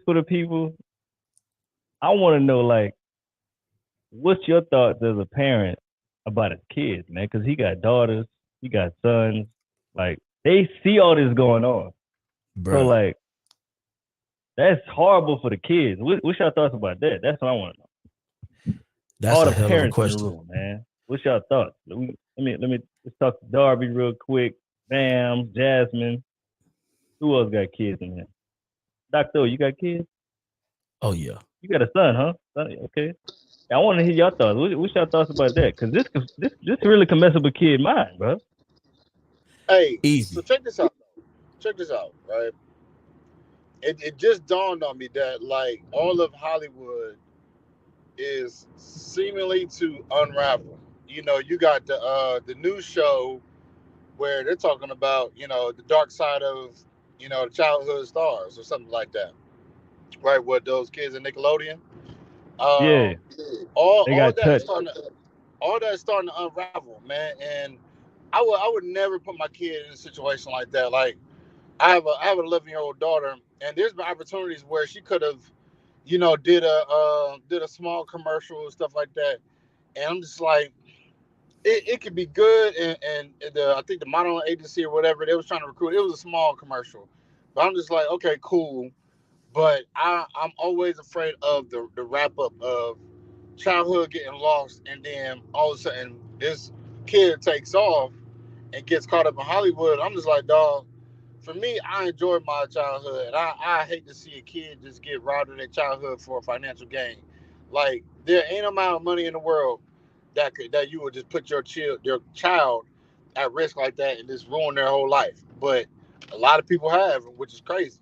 for the people, I want to know, like, what's your thoughts as a parent about his kids, man? Because he got daughters, he got sons. Like, they see all this going on. So, Bruh, like, that's horrible for the kids. What's your thoughts about that? That's what I want to know. that's All a the hell of a parents in the question. room, man. What's your thoughts? Let's talk to Darby real quick. Bam, Jasmine. Who else got kids in here? Doctor, you got kids? Oh yeah. You got a son, huh? Okay. I want to hear your thoughts. What's your thoughts about that? Because this really can mess up a kid mind, bro. Hey, so Easy. check this out. Check this out, right? It just dawned on me that like all of Hollywood is seemingly to unravel. You know, you got the new show where they're talking about, you know, the dark side of, you know, the childhood stars or something like that. Right, with those kids in Nickelodeon. Yeah, Um they all got that is touched. starting to all that's starting to unravel, man. And I would never put my kid in a situation like that. Like I have an 11-year-old daughter, and there's been opportunities where she could have, you know, did a small commercial and stuff like that. And I'm just like, it could be good. And I think the modeling agency or whatever they was trying to recruit, it was a small commercial. But I'm just like, okay, cool. But I'm always afraid of the wrap up of childhood getting lost, and then all of a sudden this kid takes off and gets caught up in Hollywood. I'm just like, dog. For me, I enjoyed my childhood. I hate to see a kid just get robbed of their childhood for a financial gain. Like there ain't no amount of money in the world that you would just put your child at risk like that and just ruin their whole life. But a lot of people have, which is crazy.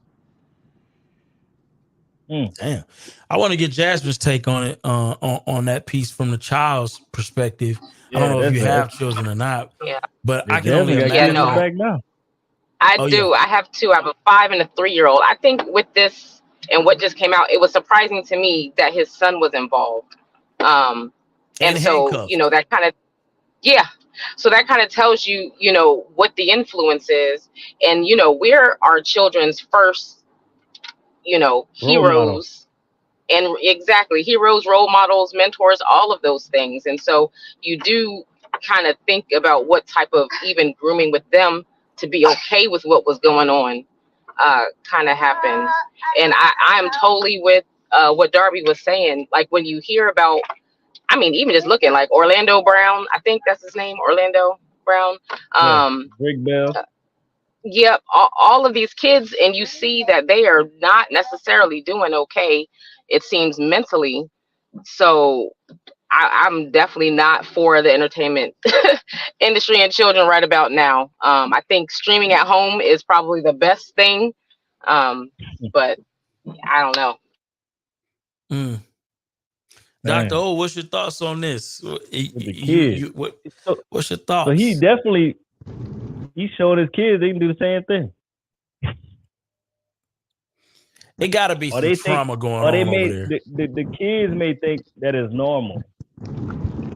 Mm. Damn. I want to get Jasmine's take on it, on that piece from the child's perspective. I don't Yeah, know if you that's have children or not, Yeah. but yeah, I can only Jasmine got Yeah, kids in the no. imagine. back now. I Oh yeah. do. I have two. I have a 5 and a 3-year-old. I think with this and what just came out, it was surprising to me that his son was involved. Um, And and so, handcuffed. that kind of, yeah. So that kind of tells you, what the influence is. And, we're our children's first, Role model. heroes. And exactly, heroes, role models, mentors, all of those things. And so you do kind of think about what type of even grooming with them to be okay with what was going on kind of happened. And I'm totally with what Darby was saying. Like when you hear about, I mean, even just looking like Orlando Brown, I think that's his name, Orlando Brown. Yeah, Um, Brick Bell. yep, all of these kids, and you see that they are not necessarily doing okay, it seems mentally. So I'm definitely not for the entertainment industry and children right about now. I think streaming at home is probably the best thing. But I don't know. Mm. Dr. Man, O, what's your thoughts on this? with the kids. So, What's your so he thoughts? definitely he showed his kids they can do the same thing. It gotta be Or some they think, trauma going or they on over may there. the kids may think that is normal.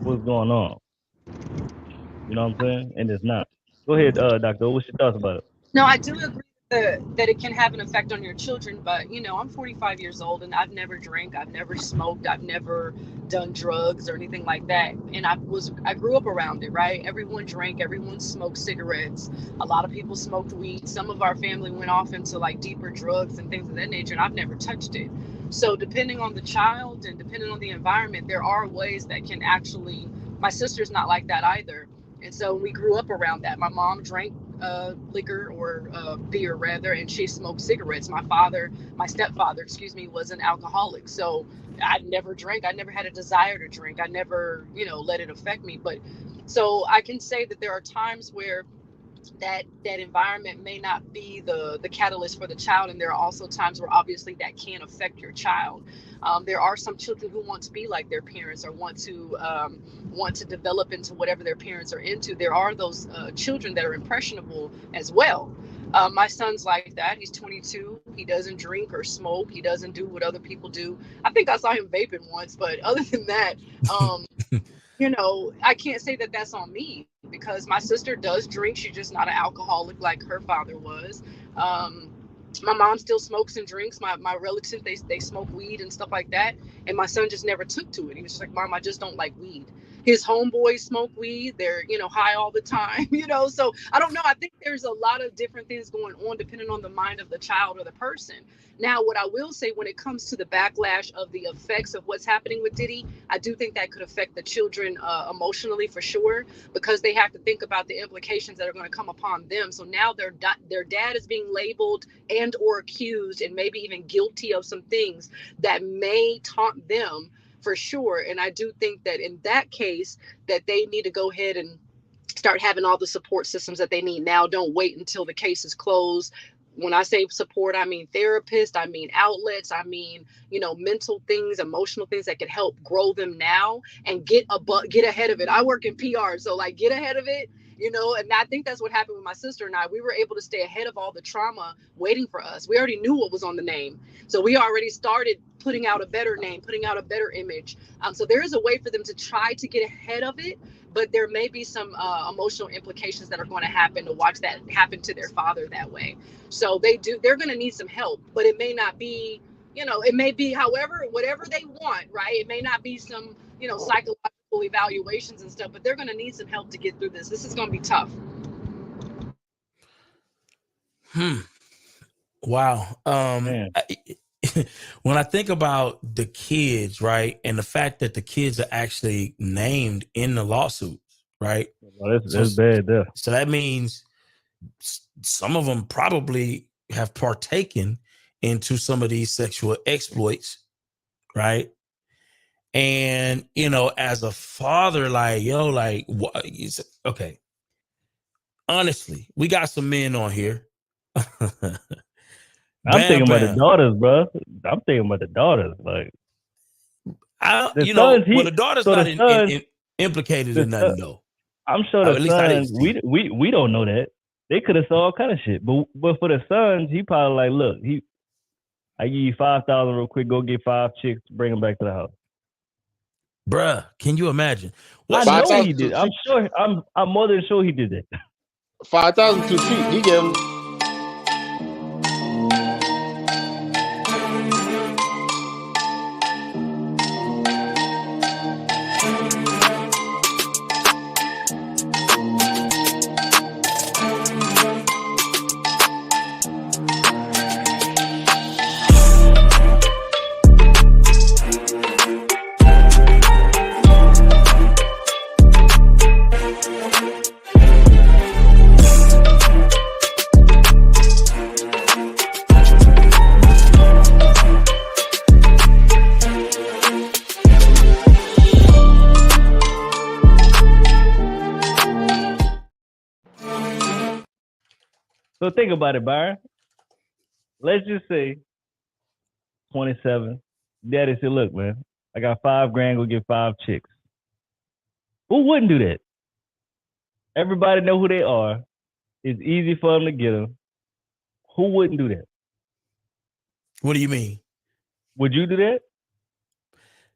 What's going on? You know what I'm saying? And it's not. Go ahead, Doctor. What's your thoughts about it? No, I do agree that it can have an effect on your children, but I'm 45 years old and I've never drank, I've never smoked, I've never done drugs or anything like that. And I grew up around it, right? Everyone drank, everyone smoked cigarettes. A lot of people smoked weed. Some of our family went off into like deeper drugs and things of that nature, and I've never touched it. So depending on the child and depending on the environment, there are ways that can actually, my sister's not like that either. And so we grew up around that. My mom drank liquor or beer rather, and she smoked cigarettes. My stepfather, was an alcoholic. So I never drank. I never had a desire to drink. I never, let it affect me. But so I can say that there are times where that environment may not be the catalyst for the child, and there are also times where obviously that can affect your child. There are some children who want to be like their parents or want to develop into whatever their parents are into. There are those children that are impressionable as well. My son's like that. He's 22. He doesn't drink or smoke. He doesn't do what other people do. I think I saw him vaping once, but other than that, I can't say that that's on me because my sister does drink. She's just not an alcoholic like her father was. My mom still smokes and drinks. My relatives, they smoke weed and stuff like that. And my son just never took to it. He was just like, Mom, I just don't like weed. His homeboys smoke weed. They're, high all the time, So I don't know. I think there's a lot of different things going on depending on the mind of the child or the person. Now, what I will say when it comes to the backlash of the effects of what's happening with Diddy, I do think that could affect the children emotionally for sure, because they have to think about the implications that are going to come upon them. So now their dad is being labeled and or accused and maybe even guilty of some things that may taunt them for sure. And I do think that in that case that they need to go ahead and start having all the support systems that they need now. Don't wait until the case is closed. When I say support, I mean therapists, I mean outlets, I mean, mental things, emotional things that could help grow them now and get ahead of it. I work in PR, so like get ahead of it, and I think that's what happened with my sister and I. We were able to stay ahead of all the trauma waiting for us. We already knew what was on the name. So we already started putting out a better name, putting out a better image. So there is a way for them to try to get ahead of it, but there may be some emotional implications that are going to happen to watch that happen to their father that way. So they're going to need some help, but it may not be, it may be whatever they want, right? It may not be some, psychological evaluations and stuff, but they're going to need some help to get through this. This is going to be tough. Wow. When I think about the kids, right, and the fact that the kids are actually named in the lawsuits, right? Well, that's bad there. So that means some of them probably have partaken into some of these sexual exploits, right? And, as a father, like, what? Okay. Honestly, we got some men on here. I'm thinking about the daughters, bro. I'm thinking about the daughters. Like, the daughter's not implicated in nothing, though. I'm sure the sons, we don't know that. They could have saw all kind of shit. But for the sons, he probably like, look, I give you $5,000 real quick, go get 5 chicks, bring them back to the house. Bruh, can you imagine? I know he did. I'm sure. I'm more than sure he did that. 5,000 too cheap. He gave him. So think about it, Byron. Let's just say 27. Daddy said, look, man, I got $5,000, go get 5 chicks. Who wouldn't do that? Everybody know who they are. It's easy for them to get them. Who wouldn't do that? What do you mean? Would you do that?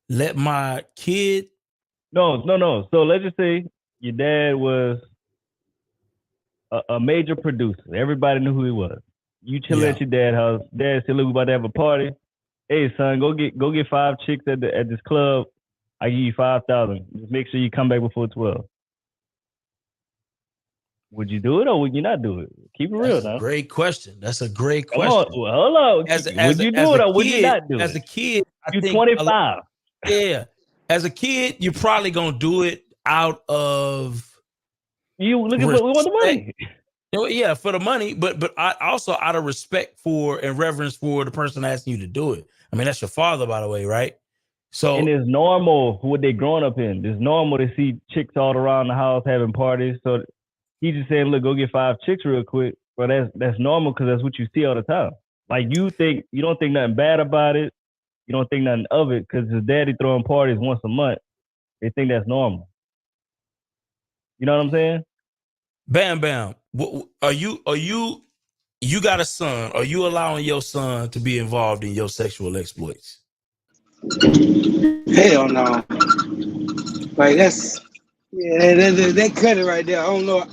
Let my kid? No. So let's just say your dad was a major producer. Everybody knew who he was. You chilling at your dad's house. Dad said, look, we about to have a party. Hey, son, go get 5 chicks at this club. I give you 5,000. Just make sure you come back before 12. Would you do it or would you not do it? Keep it real now. Great question. That's a great question. Hold on. Would you do it or would you not do it? As a kid, you're 25. Yeah. As a kid, you're probably gonna do it out of we want the money. Yeah, for the money, but I also out of respect for and reverence for the person asking you to do it. I mean, that's your father, by the way, right? So and it's normal what they growing up in. It's normal to see chicks all around the house having parties. So he's just saying, look, go get 5 chicks real quick. But that's normal because that's what you see all the time. Like you don't think nothing bad about it. You don't think nothing of it because his daddy throwing parties once a month. They think that's normal. You know what I'm saying? Bam. Are you got a son? Are you allowing your son to be involved in your sexual exploits? Hell no. Like that cut it right there. I don't know.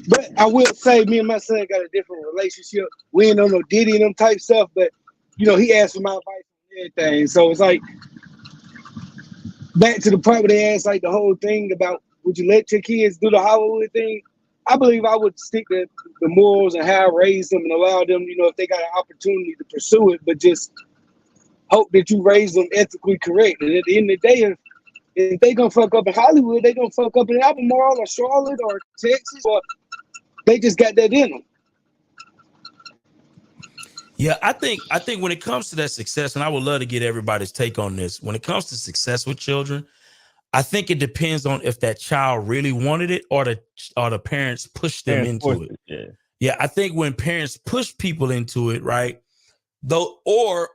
But I will say, me and my son got a different relationship. We ain't on no Diddy and them type stuff, but he asked for my advice on everything. So it's like back to the part where they asked like the whole thing about would you let your kids do the Hollywood thing? I believe I would stick to the morals and how I raised them and allow them, if they got an opportunity to pursue it, but just hope that you raise them ethically correct. And at the end of the day, if they gonna fuck up in Hollywood, they gonna fuck up in Albemarle or Charlotte or Texas, or they just got that in them. Yeah, I think when it comes to that success, and I would love to get everybody's take on this. When it comes to success with children, I think it depends on if that child really wanted it or the parents pushed them into it. Yeah, I think when parents push people into it, right? Though, or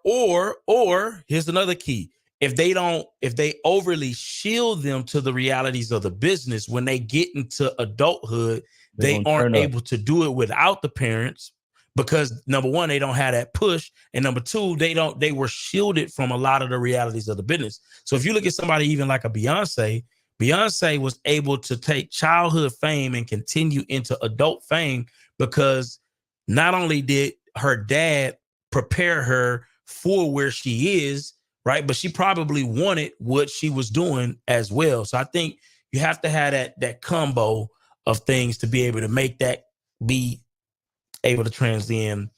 here's another key. If they overly shield them to the realities of the business, when they get into adulthood, they aren't able to do it without the parents. Because number one, they don't have that push. And number two, they were shielded from a lot of the realities of the business. So if you look at somebody even like a Beyonce was able to take childhood fame and continue into adult fame because not only did her dad prepare her for where she is, right? But she probably wanted what she was doing as well. So I think you have to have that combo of things to be able to make that be able to transcend,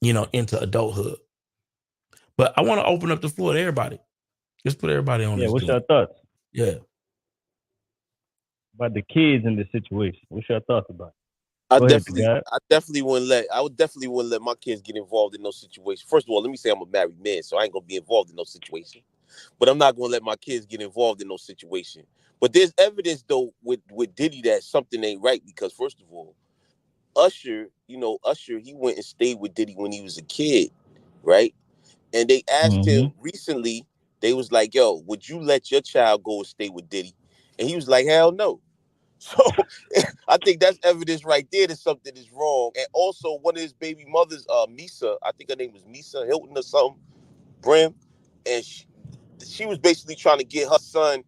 into adulthood. But I want to open up the floor to everybody. Just put everybody on. Yeah, what's your thoughts? Yeah, about the kids in this situation. What's your thoughts about it? I definitely wouldn't let my kids get involved in no situation. First of all, let me say I'm a married man, so I ain't gonna be involved in no situation. But I'm not gonna let my kids get involved in no situation. But there's evidence though with Diddy that something ain't right, because first of all, Usher, he went and stayed with Diddy when he was a kid, right? And they asked him recently, they was like, yo, would you let your child go and stay with Diddy? And he was like, hell no. So I think that's evidence right there that something is wrong. And also one of his baby mothers, Misa, I think her name was Misa Hilton or something, Brim, and she was basically trying to get her son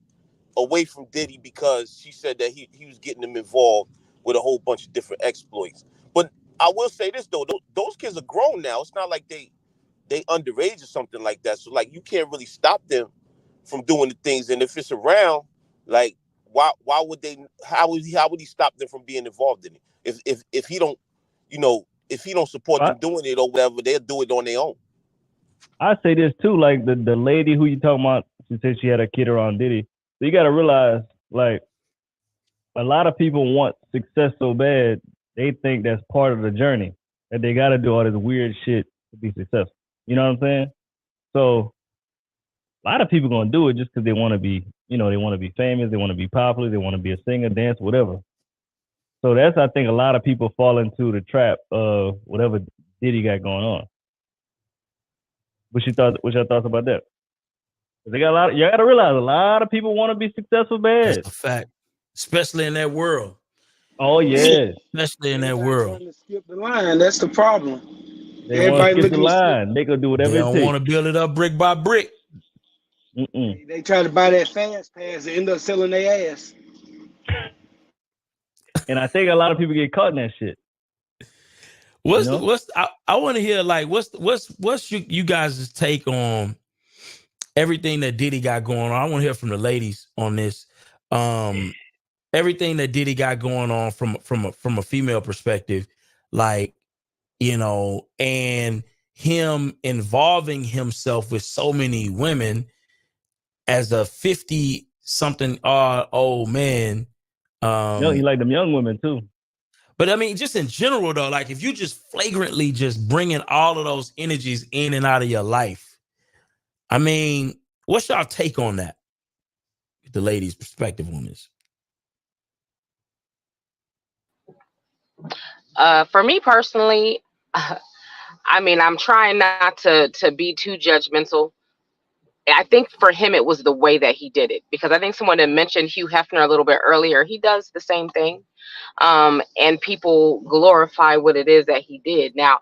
away from Diddy because she said that he was getting him involved with a whole bunch of different exploits. But I will say this though, those kids are grown now. It's not like they underage or something like that. So like you can't really stop them from doing the things. And if it's around, like why would they? How would he stop them from being involved in it? If he don't, if he don't support them doing it or whatever, they'll do it on their own. I say this too, like the lady who you talking about, she said she had a kid around Diddy. So you got to realize, like, a lot of people want success so bad, they think that's part of the journey, that they got to do all this weird shit to be successful. You know what I'm saying? So a lot of people gonna do it just because they want to be, they want to be famous, they want to be popular, they want to be a singer, dance, whatever. So that's, I think, a lot of people fall into the trap of whatever Diddy got going on. What's your thoughts about that? They got a lot. You got to realize a lot of people want to be successful bad. That's a fact, especially in that world. Oh yeah, especially in that world. Trying to skip the line. That's the problem. They want to skip the line. They gonna do whatever they it takes. They don't want to build it up brick by brick. They try to buy that fast pass and end up selling their ass. And I think a lot of people get caught in that shit. I want to hear, like, what's you guys' take on everything that Diddy got going on? I want to hear from the ladies on this. Everything that Diddy got going on from a female perspective, like, and him involving himself with so many women as a 50-something old man. He like them young women too. But I mean, just in general though, like if you just flagrantly just bringing all of those energies in and out of your life, I mean, what's y'all take on that? The ladies' perspective on this. For me personally, I mean, I'm trying not to be too judgmental. I think for him, it was the way that he did it, because I think someone had mentioned Hugh Hefner a little bit earlier. He does the same thing. And people glorify what it is that he did. Now,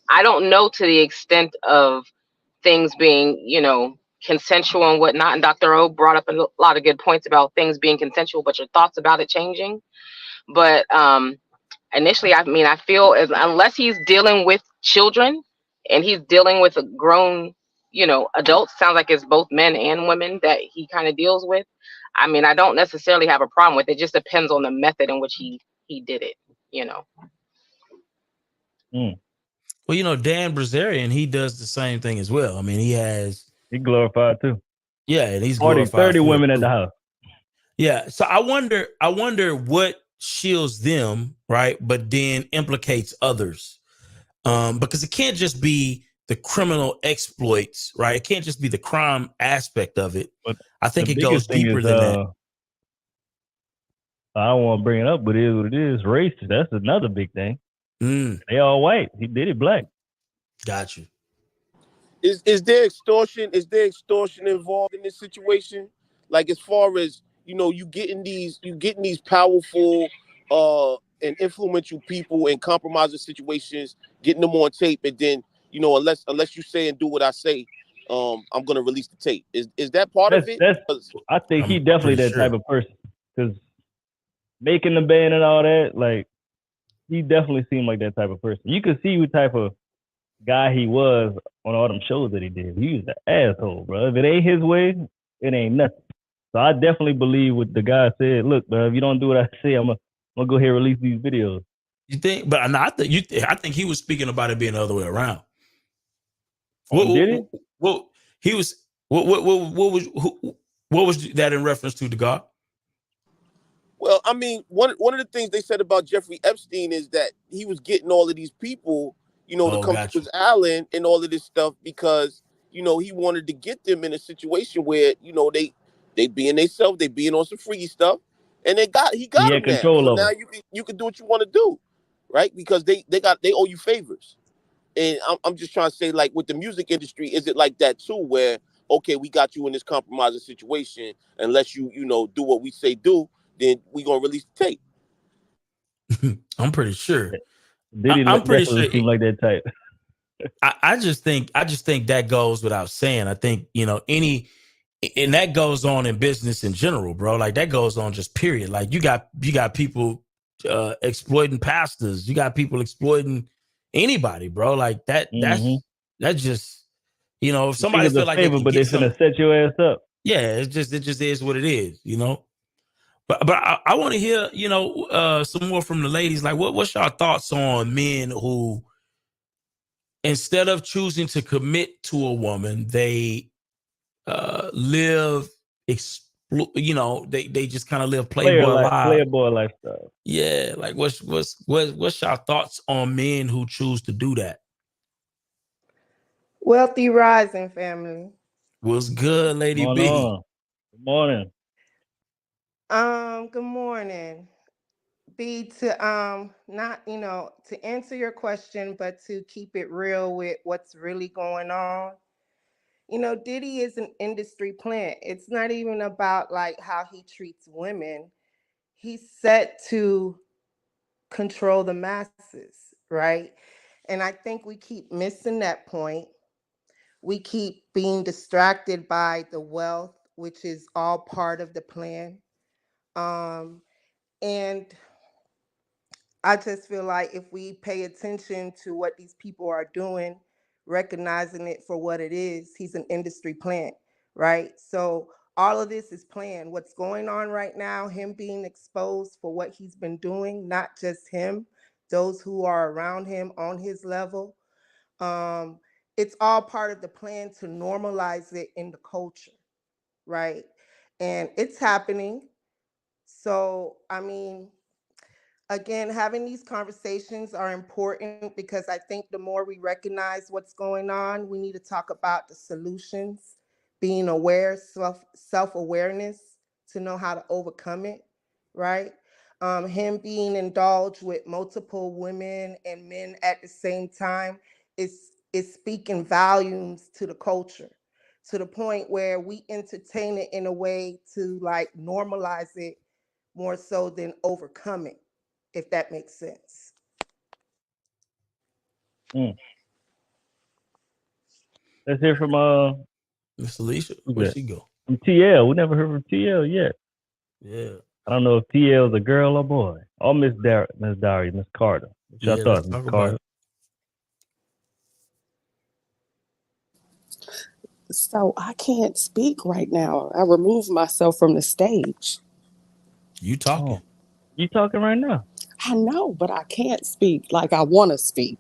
I don't know to the extent of things being, consensual and whatnot. And Dr. O brought up a lot of good points about things being consensual, but your thoughts about it changing. But initially, I mean, I feel unless he's dealing with children and he's dealing with a grown, adults, sounds like it's both men and women that he kind of deals with. I mean, I don't necessarily have a problem with it. It just depends on the method in which he did it, Well, Dan Brazarian, he does the same thing as well. I mean, he glorified too. Yeah, and he's 40, glorified 30 women at the house. Yeah. So I wonder what shields them, right? But then implicates others. Because it can't just be the criminal exploits, right? It can't just be the crime aspect of it. But I think it goes deeper than that. I don't want to bring it up, but it is what it is. Race, that's another big thing. They all white. He did it black. Got you. Is there extortion? Is there extortion involved in this situation? Like, as far as you getting these powerful and influential people in compromising situations, getting them on tape, and then unless you say and do what I say, I'm gonna release the tape. Is that part of it? I think he definitely that type of person, because making the band and all that, like, he definitely seemed like that type of person. You could see what type of guy he was on all them shows that he did. He was an asshole, bro. If it ain't his way, it ain't nothing. So I definitely believe what the guy said. Look, bro, if you don't do what I say, I'm gonna go ahead and release these videos. You think? But I think he was speaking about it being the other way around. Did he? What he was? What was that in reference to, the God? Well, I mean, one of the things they said about Jeffrey Epstein is that he was getting all of these people, to come to his island and all of this stuff because, he wanted to get them in a situation where, they being themselves, they being on some freaky stuff, and he got them control now. Of now them. you can do what you want to do, right? Because they owe you favors. And I'm just trying to say, like, with the music industry, is it like that too, where, okay, we got you in this compromising situation, unless you do what we say do, then we gonna release the tape. I'm pretty sure. I'm pretty sure it seemed like that type. I just think that goes without saying. I think, and that goes on in business in general, bro. Like, that goes on just period. Like, you got people exploiting pastors. You got people exploiting anybody, bro. Like that. That's just, if somebody feel like favor, but they finna set your ass up. Yeah, it just is what it is, But I want to hear, some more from the ladies. Like, what's your thoughts on men who, instead of choosing to commit to a woman, they live, they just kind of live playboy lifestyle. Yeah, like what's your thoughts on men who choose to do that? Wealthy Rising family. What's good, Lady B? Good morning. Good morning. B, to not, to answer your question, but to keep it real with what's really going on. Diddy is an industry plant. It's not even about like how he treats women. He's set to control the masses, right? And I think we keep missing that point. We keep being distracted by the wealth, which is all part of the plan. And I just feel like if we pay attention to what these people are doing, recognizing it for what it is, he's an industry plant, right? So all of this is planned. What's going on right now, him being exposed for what he's been doing, not just him, those who are around him on his level. It's all part of the plan to normalize it in the culture, right? And it's happening. So, I mean, again, having these conversations are important because I think the more we recognize what's going on, we need to talk about the solutions, being aware, self-awareness to know how to overcome it, right? Him being indulged with multiple women and men at the same time is speaking volumes to the culture, to the point where we entertain it in a way to like normalize it more so than overcome it, if that makes sense. Let's hear from Miss Alicia, where'd she go? From TL. We never heard from TL yet. Yeah. I don't know if TL is a girl or boy. Or Miss Diary, Miss Carter. What's your thoughts, Miss Carter? So I can't speak right now. I removed myself from the stage. You talking? Oh, you talking right now? I know, but I can't speak like I want to speak.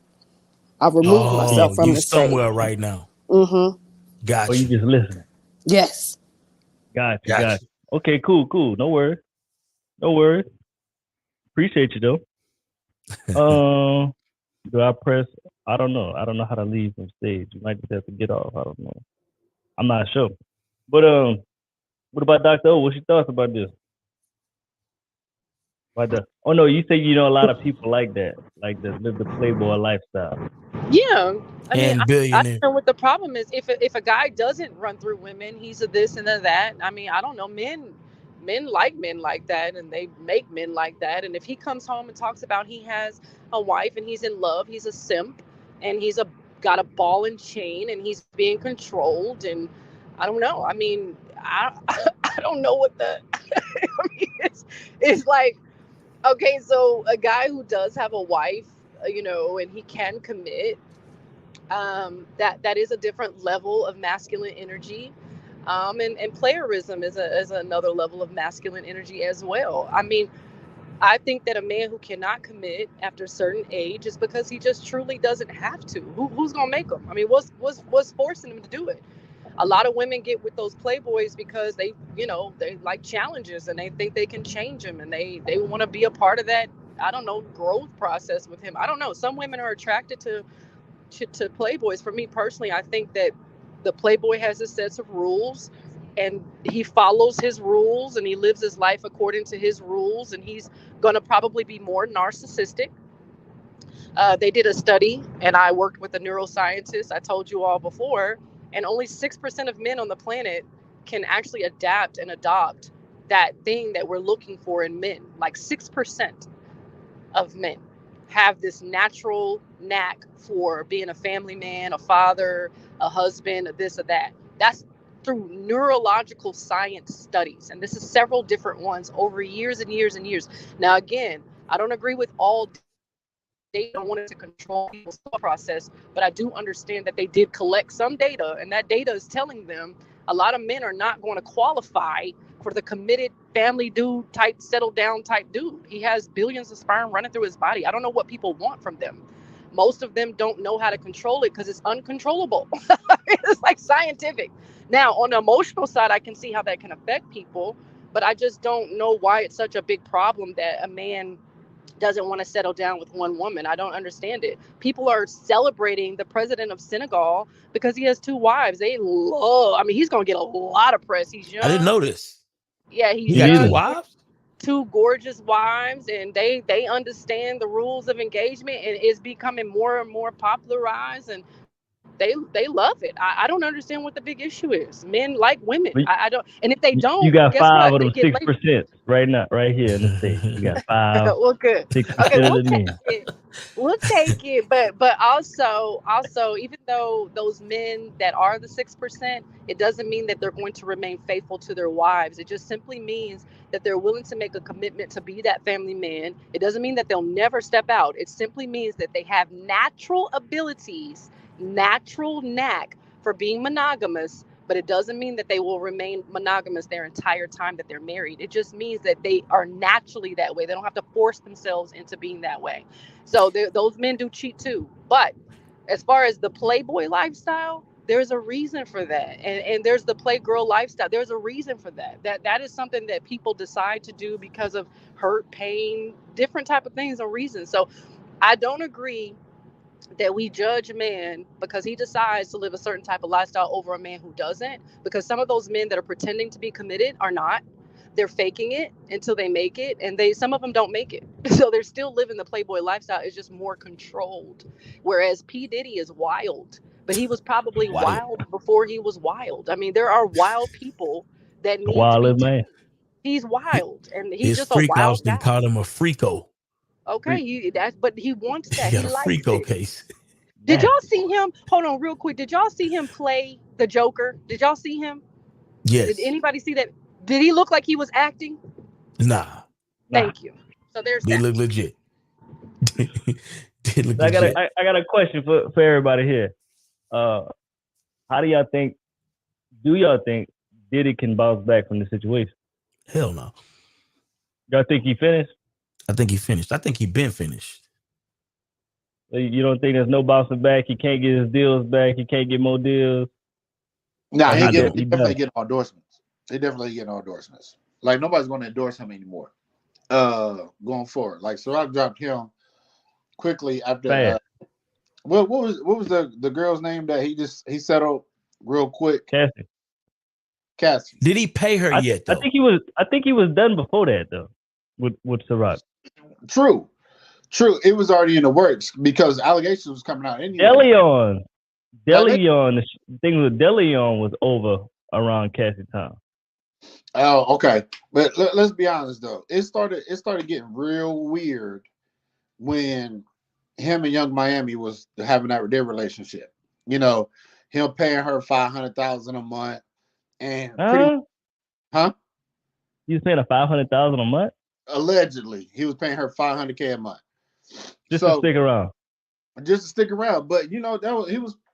I removed myself from the stage. Somewhere right now. Mm-hmm. Gotcha. Or you just listening? Yes. Gotcha. Okay, cool. No worries. Appreciate you though. Do I press? I don't know. I don't know how to leave from stage. You might just have to get off. I don't know. I'm not sure. But what about Dr. O? What's your thoughts about this? Oh no, you say you know a lot of people like that live the Playboy lifestyle. Yeah, I mean, billionaire. I know what the problem is. If a guy doesn't run through women, he's a this and a that. I mean, I don't know. Men like men like that, and they make men like that. And if he comes home and talks about he has a wife and he's in love, he's a simp, and he's got a ball and chain, and he's being controlled. And I don't know. I mean, I don't know what the. I mean, it's like. Okay, so a guy who does have a wife, and he can commit, that is a different level of masculine energy, and playerism is another level of masculine energy as well. I mean, I think that a man who cannot commit after a certain age is because he just truly doesn't have to. Who's gonna make him? I mean, what's forcing him to do it? A lot of women get with those playboys because they like challenges and they think they can change him, and they want to be a part of that, I don't know, growth process with him. I don't know. Some women are attracted to playboys. For me personally, I think that the playboy has his sets of rules, and he follows his rules, and he lives his life according to his rules, and he's going to probably be more narcissistic. They did a study, and I worked with a neuroscientist, I told you all before, and only 6% of men on the planet can actually adapt and adopt that thing that we're looking for in men. Like 6% of men have this natural knack for being a family man, a father, a husband, a this or that. That's through neurological science studies. And this is several different ones over years and years and years. Now, again, I don't agree with all data. I don't want it to control people's thought process, but I do understand that they did collect some data, and that data is telling them a lot of men are not going to qualify for the committed family dude type, settle down type dude. He has billions of sperm running through his body. I don't know what people want from them. Most of them don't know how to control it because it's uncontrollable. It's like scientific. Now, on the emotional side, I can see how that can affect people, but I just don't know why it's such a big problem that a man doesn't want to settle down with one woman. I don't understand it. People are celebrating the president of Senegal because he has 2 wives. They love, I mean, he's going to get a lot of press. He's young. I didn't know this. Yeah, he's got young. 2 wives? 2 gorgeous wives, and they understand the rules of engagement, and it's becoming more and more popularized, and they love it. I don't understand what the big issue is. Men like women. I don't, and if they don't, you got guess 5 what? of them 6% right now, right here in the state. You got 5. Well, good. 6% Okay, of the men. We'll take it, but also, even though those men that are the 6%, it doesn't mean that they're going to remain faithful to their wives. It just simply means that they're willing to make a commitment to be that family man. It doesn't mean that they'll never step out. It simply means that they have natural abilities, natural knack for being monogamous, but it doesn't mean that they will remain monogamous their entire time that they're married. It just means that they are naturally that way. They don't have to force themselves into being that way. So those men do cheat too. But as far as the Playboy lifestyle, there's a reason for that. And there's the Playgirl lifestyle. There's a reason for that. That is something that people decide to do because of hurt, pain, different type of things or reasons. So I don't agree that we judge a man because he decides to live a certain type of lifestyle over a man who doesn't, because some of those men that are pretending to be committed are not. They're faking it until they make it, and some of them don't make it. So they're still living the Playboy lifestyle. It's just more controlled. Whereas P. Diddy is wild, but he was probably wild before he was wild. I mean, there are wild people that need to be man. He's wild, and he's His just a freak house wild guy. called him a freako. Okay, but he wants that. He He got a likes freako it. case. Did y'all nasty. see him? Hold on, real quick. Did y'all see him play the Joker? Did y'all see him? Did Yes. anybody see that? Did he look like he was acting? Nah. Nah. Thank you. So there's Did that. look legit. Did look So I got legit. a question for everybody here. How do y'all think? Do y'all think Diddy can bounce back from the situation? Hell no. Y'all think he finished? I think he finished. I think he been finished. You don't think there's no bouncing back? He can't get his deals back. He can't get more deals. Nah, Or he he done. definitely getting endorsements. He definitely getting endorsements. Like nobody's going to endorse him anymore. Going forward, like Ciroc dropped him quickly after. Fast. What was the girl's name that he settled real quick? Cassie. Did he pay her yet though? I think he was done before that though. With Ciroc. True. It was already in the works because allegations was coming out anyway. DeLeon, the thing with DeLeon was over around Cassie time. Oh, okay. But let's be honest though. It started getting real weird when him and Young Miami was having their relationship. You know, him paying her $500,000 a month, and You saying $500,000 a month? Allegedly, he was paying her $500K a month. Just to stick around. Just to stick around. But you know,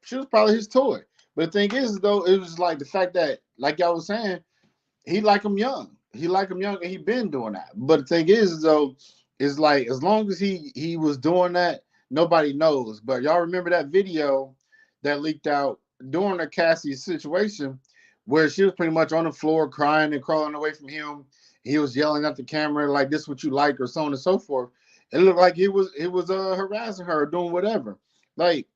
she was probably his toy. But the thing is though, it was like the fact that, like y'all was saying, he like him young. He like him young, and he been doing that. But the thing is though, is like as long as he was doing that, nobody knows. But y'all remember that video that leaked out during the Cassie situation where she was pretty much on the floor crying and crawling away from him. He was yelling at the camera like, "This is what you like," or so on and so forth. It looked like he was harassing her, doing whatever. Like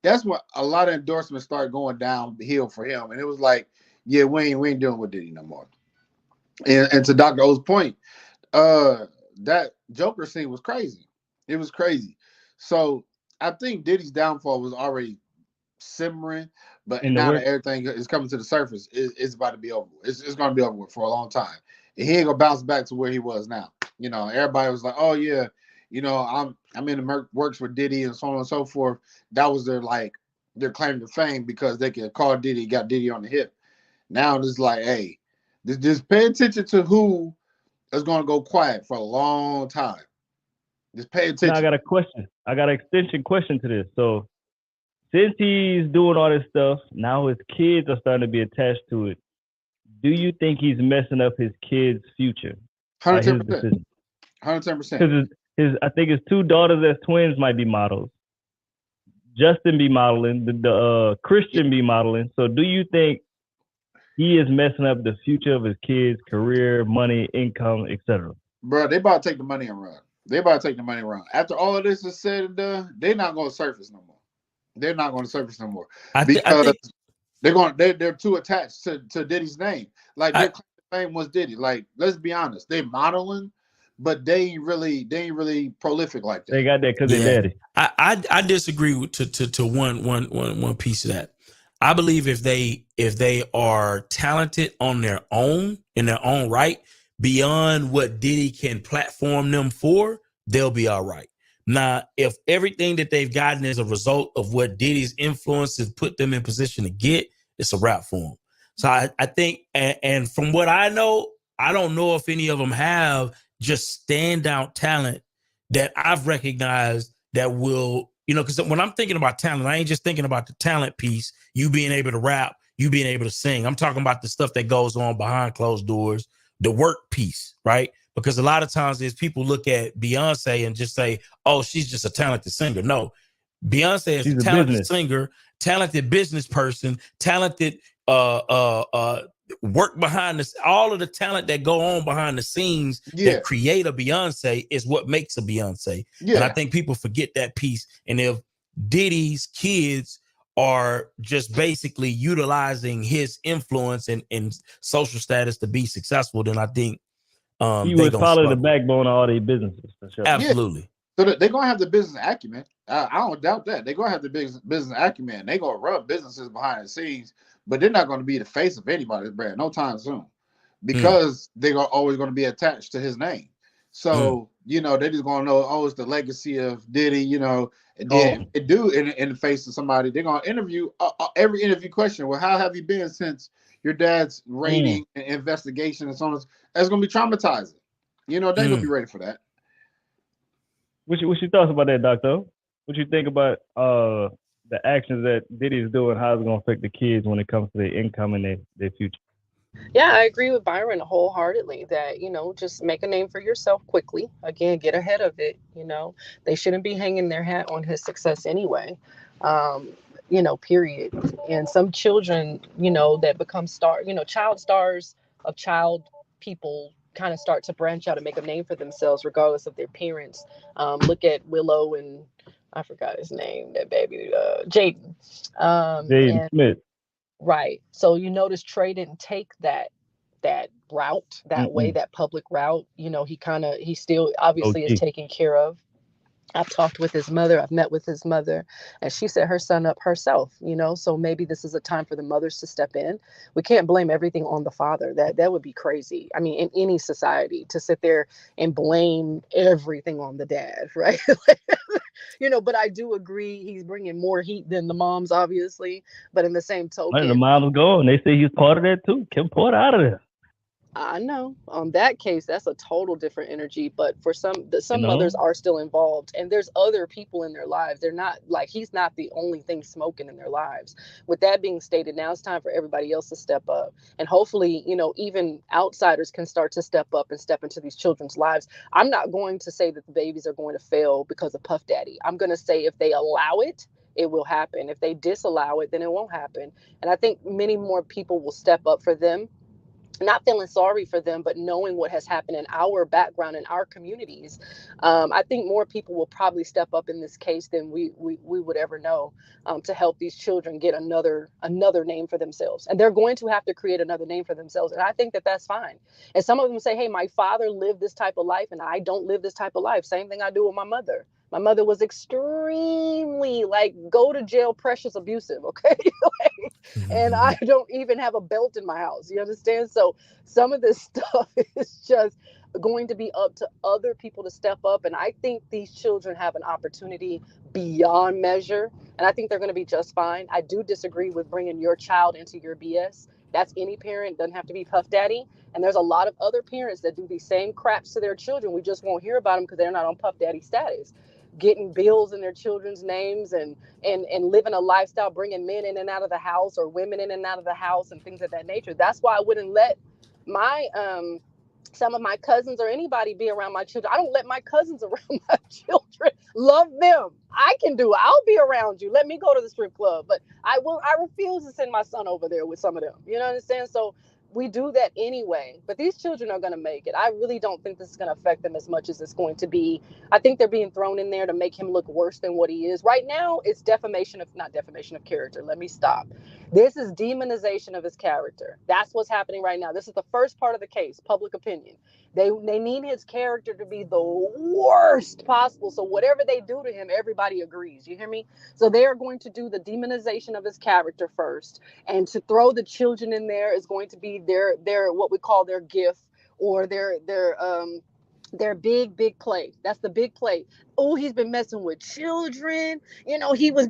that's when a lot of endorsements started going downhill for him. And it was like, yeah, we ain't doing with Diddy no more. And to Dr. O's point, that Joker scene was crazy. It was crazy. So I think Diddy's downfall was already simmering, but now that everything is coming to the surface, it's about to be over. It's going to be over with for a long time. And he ain't gonna bounce back to where he was now. You know, everybody was like, "Oh yeah, you know, I'm in the works with Diddy and so on and so forth." That was their claim to fame because they could call Diddy, got Diddy on the hip. Now it's like, hey, just pay attention to who is going to go quiet for a long time. Just pay attention. Now I got a question. I got an extension question to this. So since he's doing all this stuff, now his kids are starting to be attached to it. Do you think he's messing up his kids' future? 110%. 110%. Because I think his two daughters as twins might be models. Justin be modeling. The Christian be modeling. So do you think he is messing up the future of his kids' career, money, income, etc.? Bro, they about to take the money and run. After all of this is said and done, they're not going to surface no more. Because they're too attached to Diddy's name. Like their claim to fame was Diddy. Like, let's be honest, they modeling, but they ain't really prolific like that. They got that because they're daddy. I disagree with to one piece of that. I believe if they are talented on their own, in their own right, beyond what Diddy can platform them for, they'll be all right. Now, if everything that they've gotten is a result of what Diddy's influence has put them in position to get, it's a wrap for them. So I think, and from what I know, I don't know if any of them have just standout talent that I've recognized that will, you know, because when I'm thinking about talent, I ain't just thinking about the talent piece, you being able to rap, you being able to sing. I'm talking about the stuff that goes on behind closed doors, the work piece, right? Because a lot of times there's people look at Beyonce and just say, oh, she's just a talented singer. No, Beyonce is a talented singer, talented business person, talented work behind this. All of the talent that go on behind the scenes that create a Beyonce is what makes a Beyonce. Yeah. And I think people forget that piece. And if Diddy's kids are just basically utilizing his influence and social status to be successful, then I think he would follow the backbone of all these businesses. For sure. Absolutely. Yeah. So they're going to have the business acumen. I don't doubt that. They're going to have the business acumen. They're going to run businesses behind the scenes, but they're not going to be the face of anybody's brand no time soon because they're always going to be attached to his name. So, they're just gonna know, oh, it's the legacy of Diddy, and then it do in the face of somebody, they're gonna interview every interview question. Well, how have you been since your dad's raiding and investigation and so on? That's gonna be traumatizing. They ain't gonna be ready for that. What's your thoughts about that, Doctor? What you think about the actions that Diddy is doing? How it's gonna affect the kids when it comes to their income and their future? Yeah, I agree with Byron wholeheartedly that, just make a name for yourself quickly. Again, get ahead of it. They shouldn't be hanging their hat on his success anyway. Period. And some children, that become child stars of child people kind of start to branch out and make a name for themselves regardless of their parents. Look at Willow and I forgot his name, that baby, Jaden. Jaden Smith. Right. So you notice Trey didn't take that route, that way, that public route. He still obviously is taken care of. I've talked with his mother. I've met with his mother, and she set her son up herself, so maybe this is a time for the mothers to step in. We can't blame everything on the father. That would be crazy. I mean, in any society, to sit there and blame everything on the dad, right? But I do agree he's bringing more heat than the moms, obviously. But in the same token, the mom's going. They say he's part of that too. Kim Porter out of there. I know. On that case, that's a total different energy. But for some mothers are still involved, and there's other people in their lives. They're not like, he's not the only thing smoking in their lives. With that being stated, now it's time for everybody else to step up, and hopefully, even outsiders can start to step up and step into these children's lives. I'm not going to say that the babies are going to fail because of Puff Daddy. I'm going to say if they allow it, it will happen. If they disallow it, then it won't happen. And I think many more people will step up for them. Not feeling sorry for them, but knowing what has happened in our background, in our communities. I think more people will probably step up in this case than we would ever know, to help these children get another name for themselves. And they're going to have to create another name for themselves. And I think that that's fine. And some of them say, hey, my father lived this type of life and I don't live this type of life. Same thing I do with my mother. My mother was extremely go to jail, precious abusive. Okay. And I don't even have a belt in my house. You understand? So some of this stuff is just going to be up to other people to step up. And I think these children have an opportunity beyond measure. And I think they're going to be just fine. I do disagree with bringing your child into your BS. That's any parent. Doesn't have to be Puff Daddy. And there's a lot of other parents that do these same craps to their children. We just won't hear about them because they're not on Puff Daddy status. Getting bills in their children's names and living a lifestyle, bringing men in and out of the house or women in and out of the house and things of that nature. That's why I wouldn't let my some of my cousins or anybody be around my children. I don't let my cousins around my children. Love them. I can do it. I'll be around you. Let me go to the strip club. But I refuse to send my son over there with some of them. You know what I'm saying? So we do that anyway, but these children are going to make it. I really don't think this is going to affect them as much as it's going to be. I think they're being thrown in there to make him look worse than what he is. Right now, it's not defamation of character. Let me stop. This is demonization of his character. That's what's happening right now. This is the first part of the case, public opinion. They need his character to be the worst possible. So whatever they do to him, everybody agrees. You hear me? So they are going to do the demonization of his character first. And to throw the children in there is going to be their what we call their gift, or their big play. That's the big play. Oh, he's been messing with children. He was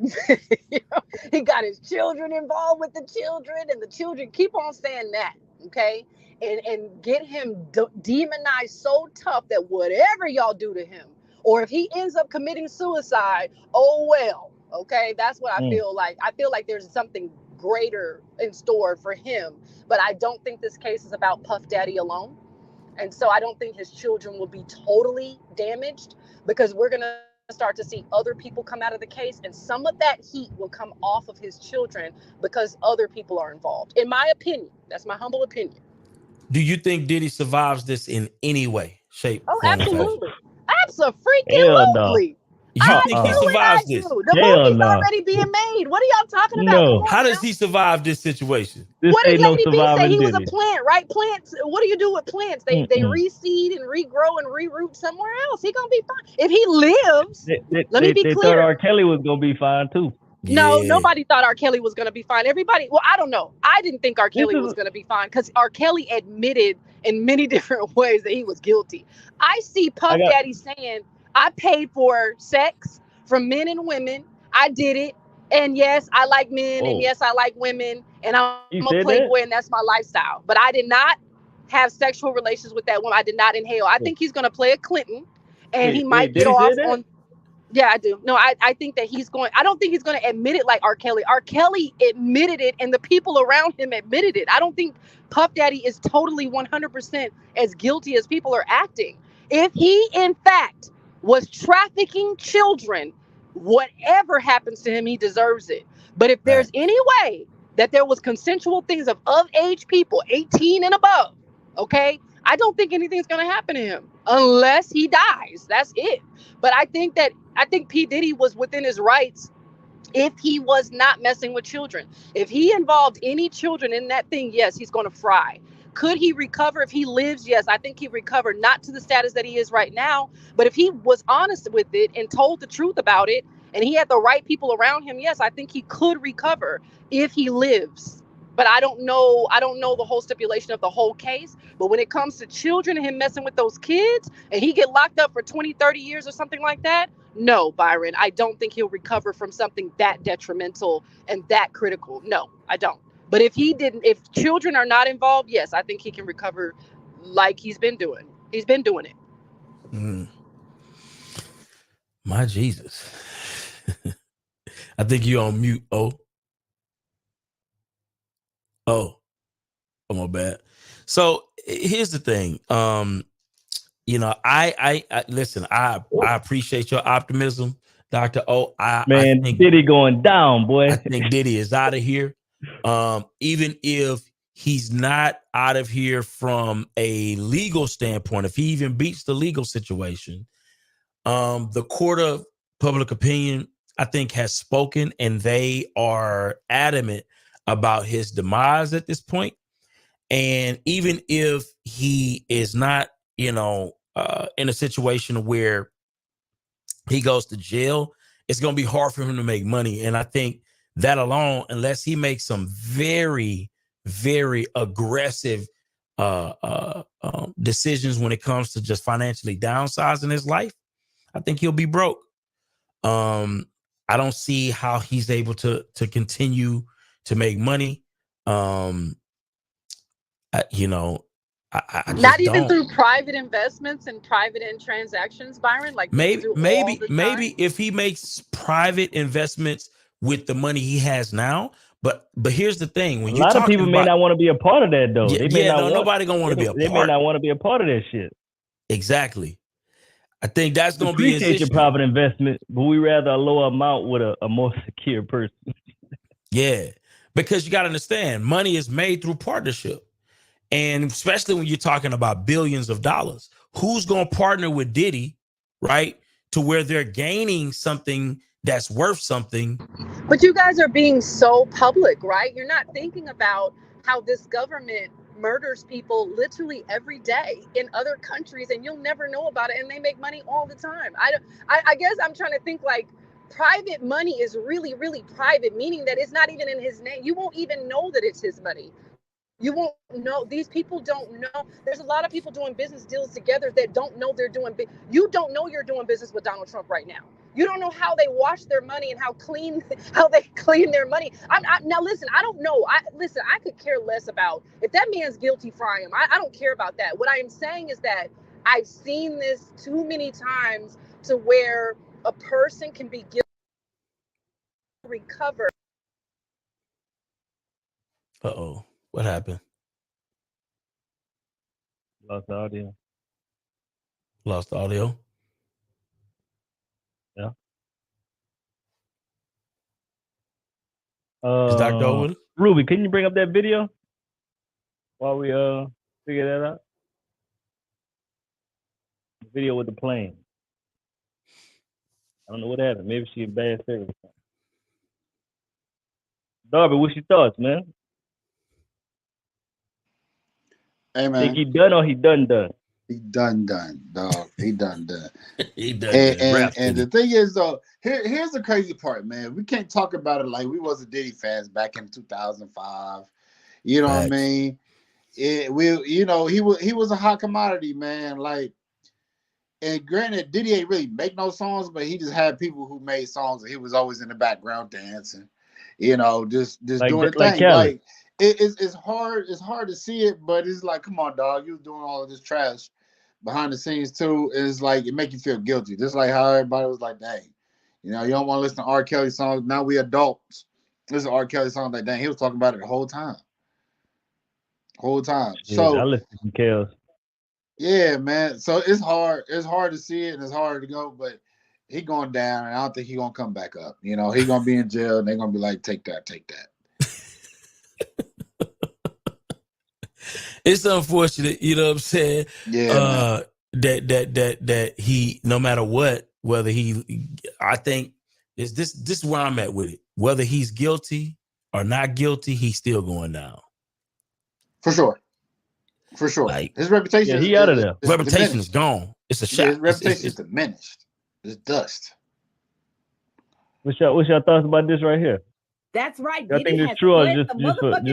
he got his children involved with the children, and the children keep on saying that. Okay. And get him demonized so tough that whatever y'all do to him, or if he ends up committing suicide, oh well. Okay, that's what I feel like. I feel like there's something greater in store for him, but I don't think this case is about Puff Daddy alone. And so I don't think his children will be totally damaged, because we're going to start to see other people come out of the case, and some of that heat will come off of his children because other people are involved. In my opinion, that's my humble opinion. Do you think Diddy survives this in any way, shape, Oh, form, absolutely. Absolutely. You think he survives this? The movie's already being made. What are y'all talking about? No. How does he survive this situation? What did Lady B say? He was a plant, right? Plants. What do you do with plants? They reseed and regrow and reroot somewhere else. He gonna be fine if he lives. Let me be clear. They thought R. Kelly was gonna be fine too. No, Yeah. nobody thought R. Kelly was going to be fine. Everybody, well, I don't know. I didn't think R. Kelly was going to be fine because R. Kelly admitted in many different ways that he was guilty. I see Puff Daddy saying, I paid for sex from men and women. I did it. And yes, I like men. And yes, I like women. And I'm a playboy and that's my lifestyle. But I did not have sexual relations with that woman. I did not inhale. I think he's going to play a Clinton and he might get off on. Yeah, I do. No, I think that I don't think he's going to admit it like R. Kelly. R. Kelly admitted it and the people around him admitted it. I don't think Puff Daddy is totally 100% as guilty as people are acting. If he, in fact, was trafficking children, whatever happens to him, he deserves it. But if there's any way that there was consensual things of age people, 18 and above, okay, I don't think anything's going to happen to him unless he dies. That's it. But I think P. Diddy was within his rights if he was not messing with children. If he involved any children in that thing, yes, he's going to fry. Could he recover if he lives? Yes, I think he'd recover, not to the status that he is right now. But if he was honest with it and told the truth about it, and he had the right people around him, yes, I think he could recover if he lives. But I don't know the whole stipulation of the whole case. But when it comes to children and him messing with those kids and he get locked up for 20, 30 years or something like that, no, Byron, I don't think he'll recover from something that detrimental and that critical. No, I don't. But if children are not involved, yes, I think he can recover like he's been doing. He's been doing it. My Jesus. I think you're on mute. Oh, my bad. So here's the thing. You know, I listen, I appreciate your optimism, Dr. O. I think Diddy going down, boy. I think Diddy is out of here. Even if he's not out of here from a legal standpoint, if he even beats the legal situation, the court of public opinion, I think, has spoken, and they are adamant about his demise at this point. And even if he is not, in a situation where he goes to jail, it's going to be hard for him to make money. And I think that alone, unless he makes some very, very aggressive decisions when it comes to just financially downsizing his life, I think he'll be broke. I don't see how he's able to continue to make money. I just not even don't. through private investments and private transactions, Byron. Like maybe if he makes private investments with the money he has now. But here's the thing: when a lot of people may not want to be a part of that, though. Nobody gonna want to be a part. They may not want to be a part of that shit. Exactly. I think that's gonna be his appreciate your issue. private investment, but we rather a lower amount with a more secure person. Yeah, because you got to understand, money is made through partnership. And especially when you're talking about billions of dollars, who's going to partner with Diddy, right? To where they're gaining something that's worth something. But you guys are being so public, right? You're not thinking about how this government murders people literally every day in other countries, and you'll never know about it. And they make money all the time. I guess I'm trying to think like private money is really, really private, meaning that it's not even in his name. You won't even know that it's his money. You won't know. These people don't know. There's a lot of people doing business deals together that don't know they're doing. You don't know you're doing business with Donald Trump right now. You don't know how they wash their money and how they clean their money. Now listen, I don't know. I could care less about if that man's guilty, fry him. I don't care about that. What I am saying is that I've seen this too many times to where a person can be guilty, recover. Uh-oh. What happened? Lost the audio. Lost the audio? Yeah. Is Dr. Owen? Ruby, can you bring up that video while we figure that out? The video with the plane. I don't know what happened. Maybe she in bad service. Darby, what's your thoughts, man? Hey, man. Think he done or he done? He done, dog. He done. He done. And the thing is, though, here's the crazy part, man. We can't talk about it like we wasn't Diddy fans back in 2005. You know what I mean? He was a hot commodity, man. Like, and granted, Diddy ain't really make no songs, but he just had people who made songs, and he was always in the background dancing, just like, doing the thing. Like, it's hard to see it, but it's like, come on, dog, you was doing all of this trash behind the scenes too. It's like it make you feel guilty, just like how everybody was like, dang, you don't want to listen to R. Kelly songs. Now we adults. This is R. Kelly song. Like, dang, he was talking about it the whole time. Yeah, So I listen to Kels. Yeah, man. So it's hard. It's hard to see it and it's hard to go, but he going down, and I don't think he gonna come back up. He gonna be in jail, and they're gonna be like, take that. It's unfortunate, you know what I'm saying? Yeah. That he, no matter what, whether I think this is where I'm at with it. Whether he's guilty or not guilty, he's still going down. For sure. Like, his reputation he out of there. Reputation is gone. It's a shot. His reputation is diminished. It's dust. What's your thoughts about this right here? That's right. I think it's true, or just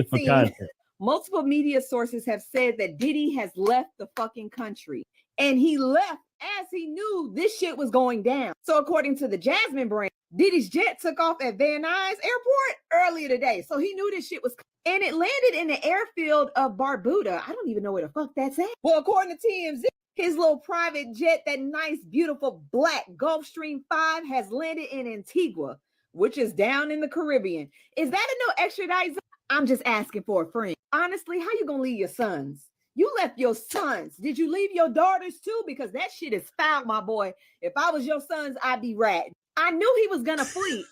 for content. Multiple media sources have said that Diddy has left the fucking country, and he left as he knew this shit was going down. So according to the Jasmine brand, Diddy's jet took off at Van Nuys Airport earlier today. So he knew this shit was, and it landed in the airfield of Barbuda. I don't even know where the fuck that's at. Well, according to TMZ, his little private jet, that nice, beautiful black Gulfstream 5, has landed in Antigua, which is down in the Caribbean. Is that a no extradite? I'm just asking for a friend. Honestly, how you gonna leave your sons? You left your sons. Did you leave your daughters too? Because that shit is foul, my boy. If I was your sons, I'd be ratting. I knew he was gonna flee.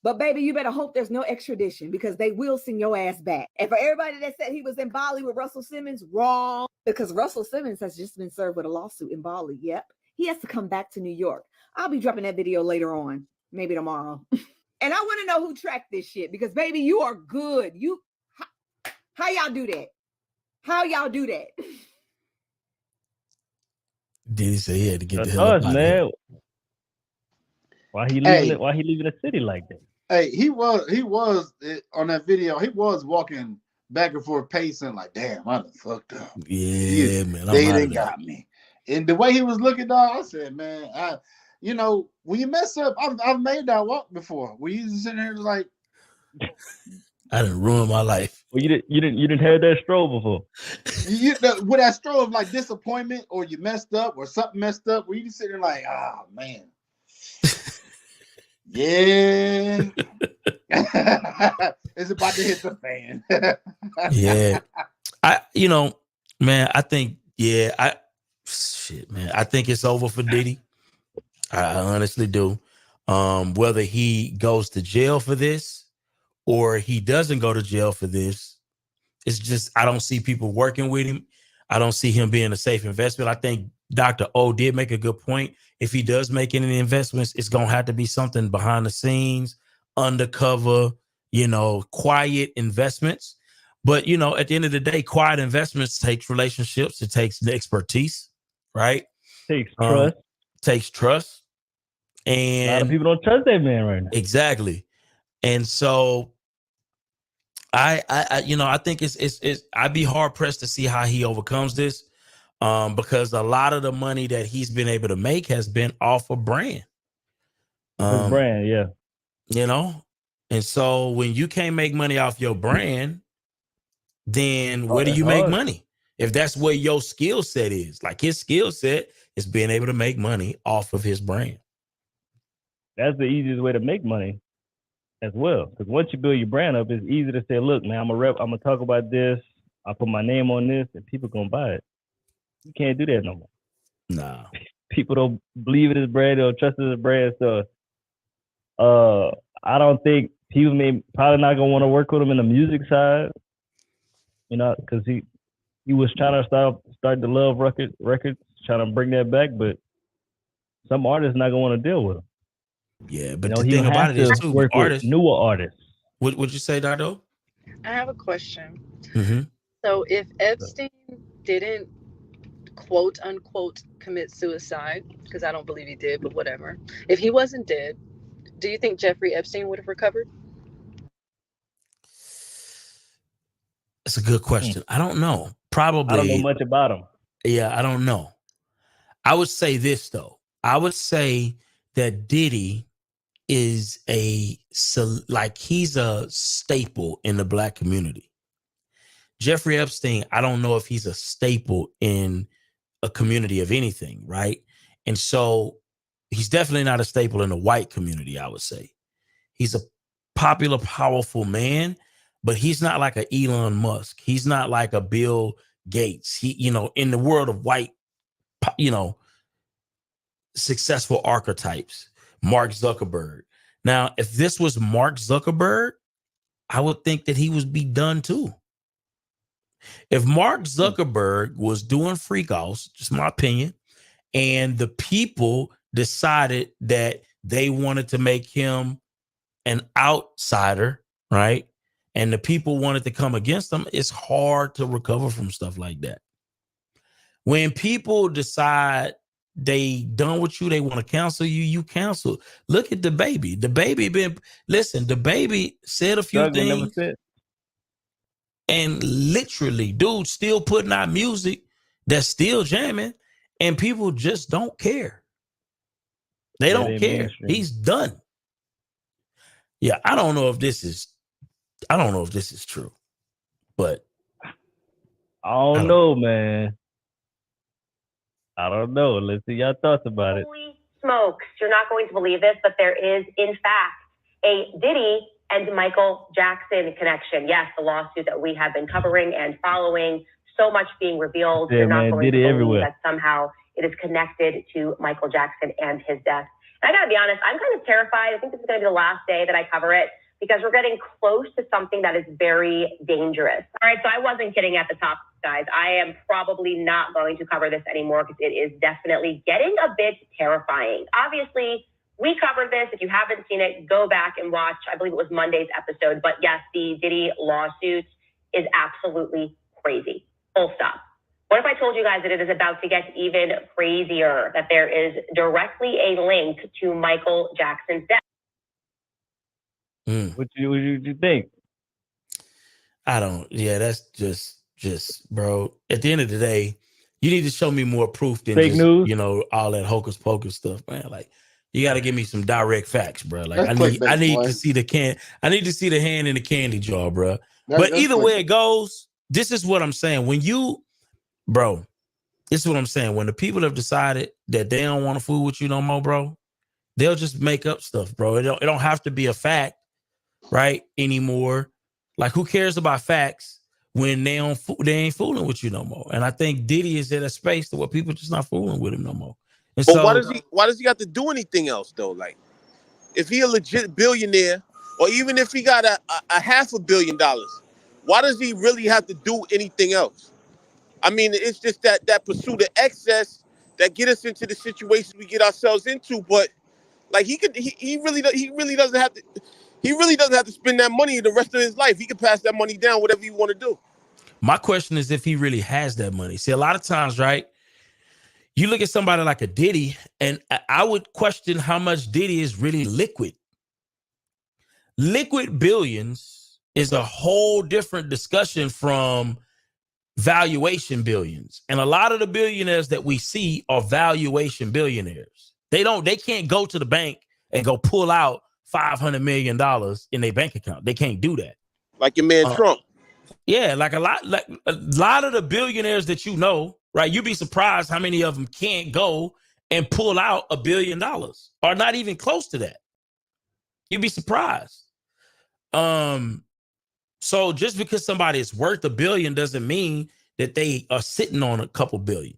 But baby, you better hope there's no extradition, because they will send your ass back. And for everybody that said he was in Bali with Russell Simmons, wrong. Because Russell Simmons has just been served with a lawsuit in Bali. Yep. He has to come back to New York. I'll be dropping that video later on, maybe tomorrow. And I want to know who tracked this shit, because baby, you are good. How y'all do that? Diddy say he had to get the hell out, man. Why he leaving it? Why he leaving the city like that? Hey, he was on that video. He was walking back and forth, pacing like, damn, I done fucked up. Yeah, man. They done got me. And the way he was looking, dog, I said, man, when you mess up, I've made that walk before. When you sitting there like, I done ruined my life. Well, you didn't have that stroll before. With that stroll of like disappointment, or you messed up, or something messed up, where you sitting there like, oh man, yeah, it's about to hit the fan. Yeah, man, I think, I think it's over for Diddy. I honestly do. Whether he goes to jail for this or he doesn't go to jail for this, it's just, I don't see people working with him. I don't see him being a safe investment. I think Dr. O did make a good point. If he does make any investments, it's going to have to be something behind the scenes, undercover, quiet investments. But, at the end of the day, quiet investments takes relationships. It takes expertise, right? Takes trust. Takes trust. And a lot of people don't trust that man right now. Exactly. And so I think it's I'd be hard pressed to see how he overcomes this, because a lot of the money that he's been able to make has been off of brand. His brand, yeah. And so when you can't make money off your brand, then where do you make money? If that's where your skill set is, like his skill set is being able to make money off of his brand. That's the easiest way to make money as well. Because once you build your brand up, it's easy to say, look, man, I'm gonna talk about this. I'll put my name on this, and people gonna buy it. You can't do that no more. Nah. People don't believe in his brand or trust his brand. So I don't think people probably not gonna want to work with him in the music side, because he was trying to start the Love records, trying to bring that back, but some artists not gonna want to deal with him. Yeah, but the thing about it is too, work with newer artists. What would you say, Dardo? I have a question. Mm-hmm. So if Epstein didn't quote unquote commit suicide, because I don't believe he did, but whatever. If he wasn't dead, do you think Jeffrey Epstein would have recovered? It's a good question. I don't know. Probably. I don't know much about him. Yeah, I don't know. I would say this, though. I would say that Diddy is he's a staple in the Black community. Jeffrey Epstein, I don't know if he's a staple in a community of anything, right? And so he's definitely not a staple in the white community, I would say. He's a popular, powerful man, but he's not like an Elon Musk. He's not like a Bill Gates. He, in the world of white, successful archetypes, Mark Zuckerberg. Now, if this was Mark Zuckerberg, I would think that he would be done too. If Mark Zuckerberg was doing freak offs, just my opinion, and the people decided that they wanted to make him an outsider, right? And the people wanted to come against him, it's hard to recover from stuff like that. When people decide they done with you, they want to cancel you, you cancel. Look at the baby. The baby said a few things. And literally, dude still putting out music that's still jamming, and people just don't care. They don't care. Mainstream. He's done. Yeah, I don't know if this is true, but I don't know, man. I don't know. Let's see your thoughts about it. Holy smokes, you're not going to believe this, but there is, in fact, a Diddy and Michael Jackson connection. Yes, the lawsuit that we have been covering and following, so much being revealed. You're not going to believe that somehow it is connected to Michael Jackson and his death. And I gotta be honest, I'm kind of terrified. I think this is gonna be the last day that I cover it, because we're getting close to something that is very dangerous. All right, so I wasn't kidding at the top, guys. I am probably not going to cover this anymore because it is definitely getting a bit terrifying. Obviously, we covered this. If you haven't seen it, go back and watch. I believe it was Monday's episode. But yes, the Diddy lawsuit is absolutely crazy. Full stop. What if I told you guys that it is about to get even crazier, that there is directly a link to Michael Jackson's death? What you think? I don't. Yeah, that's just, bro. At the end of the day, you need to show me more proof than fake news. All that hocus pocus stuff, man. Like, you got to give me some direct facts, bro. Like, I need to see the I need to see the hand in the candy jar, bro. But either way it goes, this is what I'm saying. This is what I'm saying. When the people have decided that they don't want to fool with you no more, bro, they'll just make up stuff, bro. It don't have to be a fact, right, anymore. Like, who cares about facts when they ain't fooling with you no more? And I think Diddy is in a space where people just not fooling with him no more. And but why does he have to do anything else though? Like, if he a legit billionaire, or even if he got a $500 million, why does he really have to do anything else? I mean, it's just that pursuit of excess that get us into the situation we get ourselves into. But like, he really doesn't have to spend that money the rest of his life. He can pass that money down, whatever you want to do. My question is if he really has that money. See, a lot of times, right, you look at somebody like a Diddy, and I would question how much Diddy is really liquid. Liquid billions is a whole different discussion from valuation billions. And a lot of the billionaires that we see are valuation billionaires. They can't go to the bank and go pull out $500 million in their bank account. They can't do that. Like your man Trump. Yeah, like a lot of the billionaires that you know, right? You'd be surprised how many of them can't go and pull out $1 billion, or not even close to that. You'd be surprised. So just because somebody is worth $1 billion doesn't mean that they are sitting on a couple billion.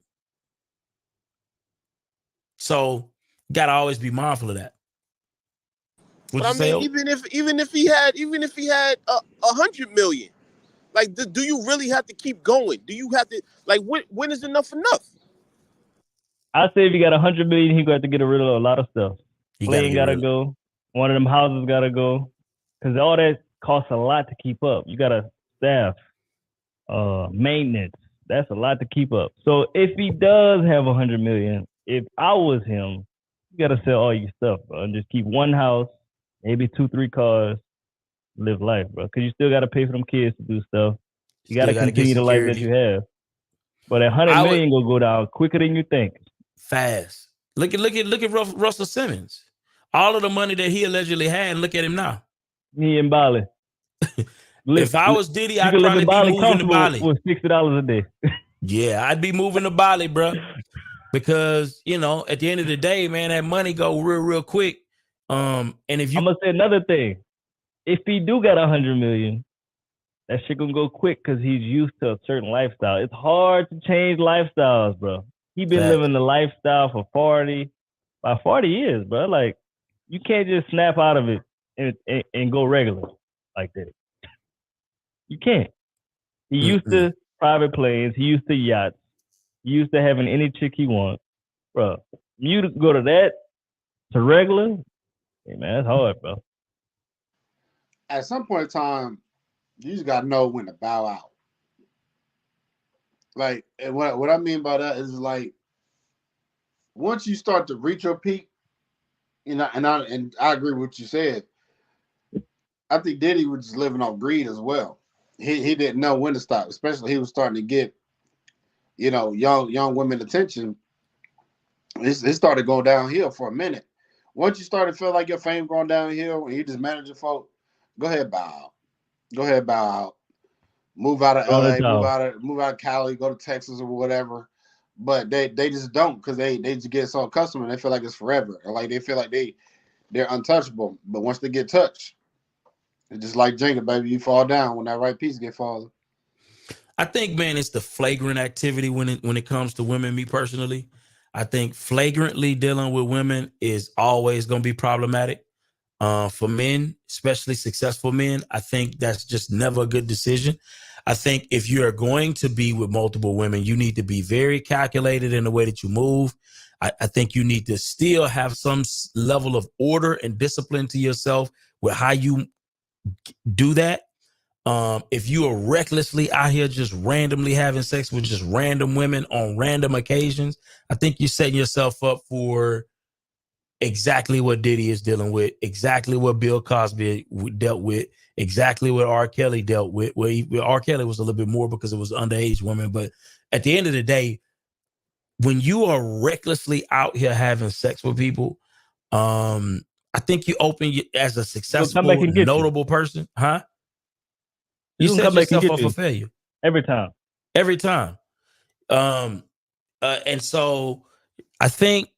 So you gotta always be mindful of that. But I mean, even if he had $100 million, like, do you really have to keep going? Do you have to, like, when is enough? I say if you got $100 million, he got to get rid of a lot of stuff. Plane gotta go. One of them houses gotta go, because all that costs a lot to keep up. You gotta staff, maintenance. That's a lot to keep up. So if he does have 100 million, if I was him, you gotta sell all your stuff, bro, and just keep one house, maybe 2-3 cars, live life, bro. Because you still gotta pay for them kids to do stuff. You gotta continue the life that you have. But that 100 million will go down quicker than you think. Fast. Look at Russell Simmons. All of the money that he allegedly had, look at him now. Me and Bali. If I was Diddy, I'd live probably in Bali be moving to Bali. with $60 a day. Yeah, I'd be moving to Bali, bro. Because, you know, at the end of the day, man, that money go real quick. And if you, I'm gonna say another thing. If he do got 100 million, that shit gonna go quick because he's used to a certain lifestyle. It's hard to change lifestyles, bro. He been living the lifestyle for 40 years, bro. Like, you can't just snap out of it and go regular like that. You can't. He used to private planes. He used to yachts. He used to having any chick he wants, bro. You go to that to regular, hey man, that's hard, bro. At some point in time, you just gotta know when to bow out. Like, and what I mean by that is, like, once you start to reach your peak, you know, and I agree with what you said. I think Diddy was just living off greed as well. He didn't know when to stop, especially he was starting to get, you know, young women attention. It started going downhill for a minute. Once you started to feel like your fame going downhill and you just managing folk, go ahead, bow out. Go ahead, bow out. Move out of LA, move out of Cali, go to Texas or whatever. But they just don't, because they just get so accustomed and they feel like it's forever. Or like they feel like they're untouchable. But once they get touched, it's just like Jenga, baby. You fall down when that right piece get falling. I think, man, it's the flagrant activity when it comes to women. Me personally, I think flagrantly dealing with women is always going to be problematic. For men, especially successful men, I think that's just never a good decision. I think if you're going to be with multiple women, you need to be very calculated in the way that you move. I think you need to still have some level of order and discipline to yourself with how you do that. If you are recklessly out here just randomly having sex with just random women on random occasions, I think you're setting yourself up for exactly what Diddy is dealing with, exactly what Bill Cosby dealt with, exactly what R. Kelly dealt with. Where R. Kelly was a little bit more because it was underage women. But at the end of the day, when you are recklessly out here having sex with people, I think you open as a successful, notable person, huh? You set yourself up for failure every time. Every time. And so I think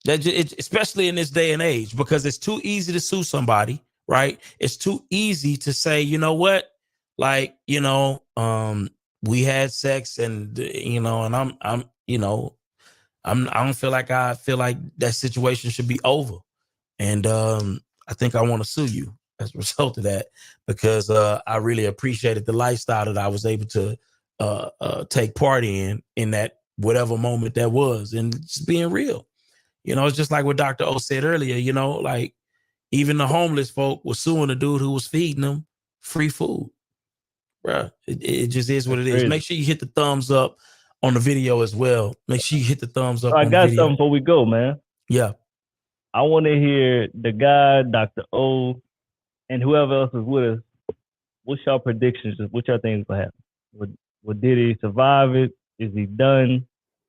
that especially in this day and age, because it's too easy to sue somebody, right? It's too easy to say, you know what, like, you know, we had sex, and you know, and I don't feel like that situation should be over, and I think I want to sue you as a result of that, because I really appreciated the lifestyle that I was able to take part in that whatever moment that was, and just being real. You know, it's just like what Dr. O said earlier, you know, like even the homeless folk were suing the dude who was feeding them free food. Bruh, it just is what it is. Make sure you hit the thumbs up on the video as well. Make sure you hit the thumbs up on the video. I got something before we go, man. Yeah. I want to hear the guy, Dr. O, and whoever else is with us. What's y'all predictions? What y'all think is going to happen? Would Diddy survive it? Is he done?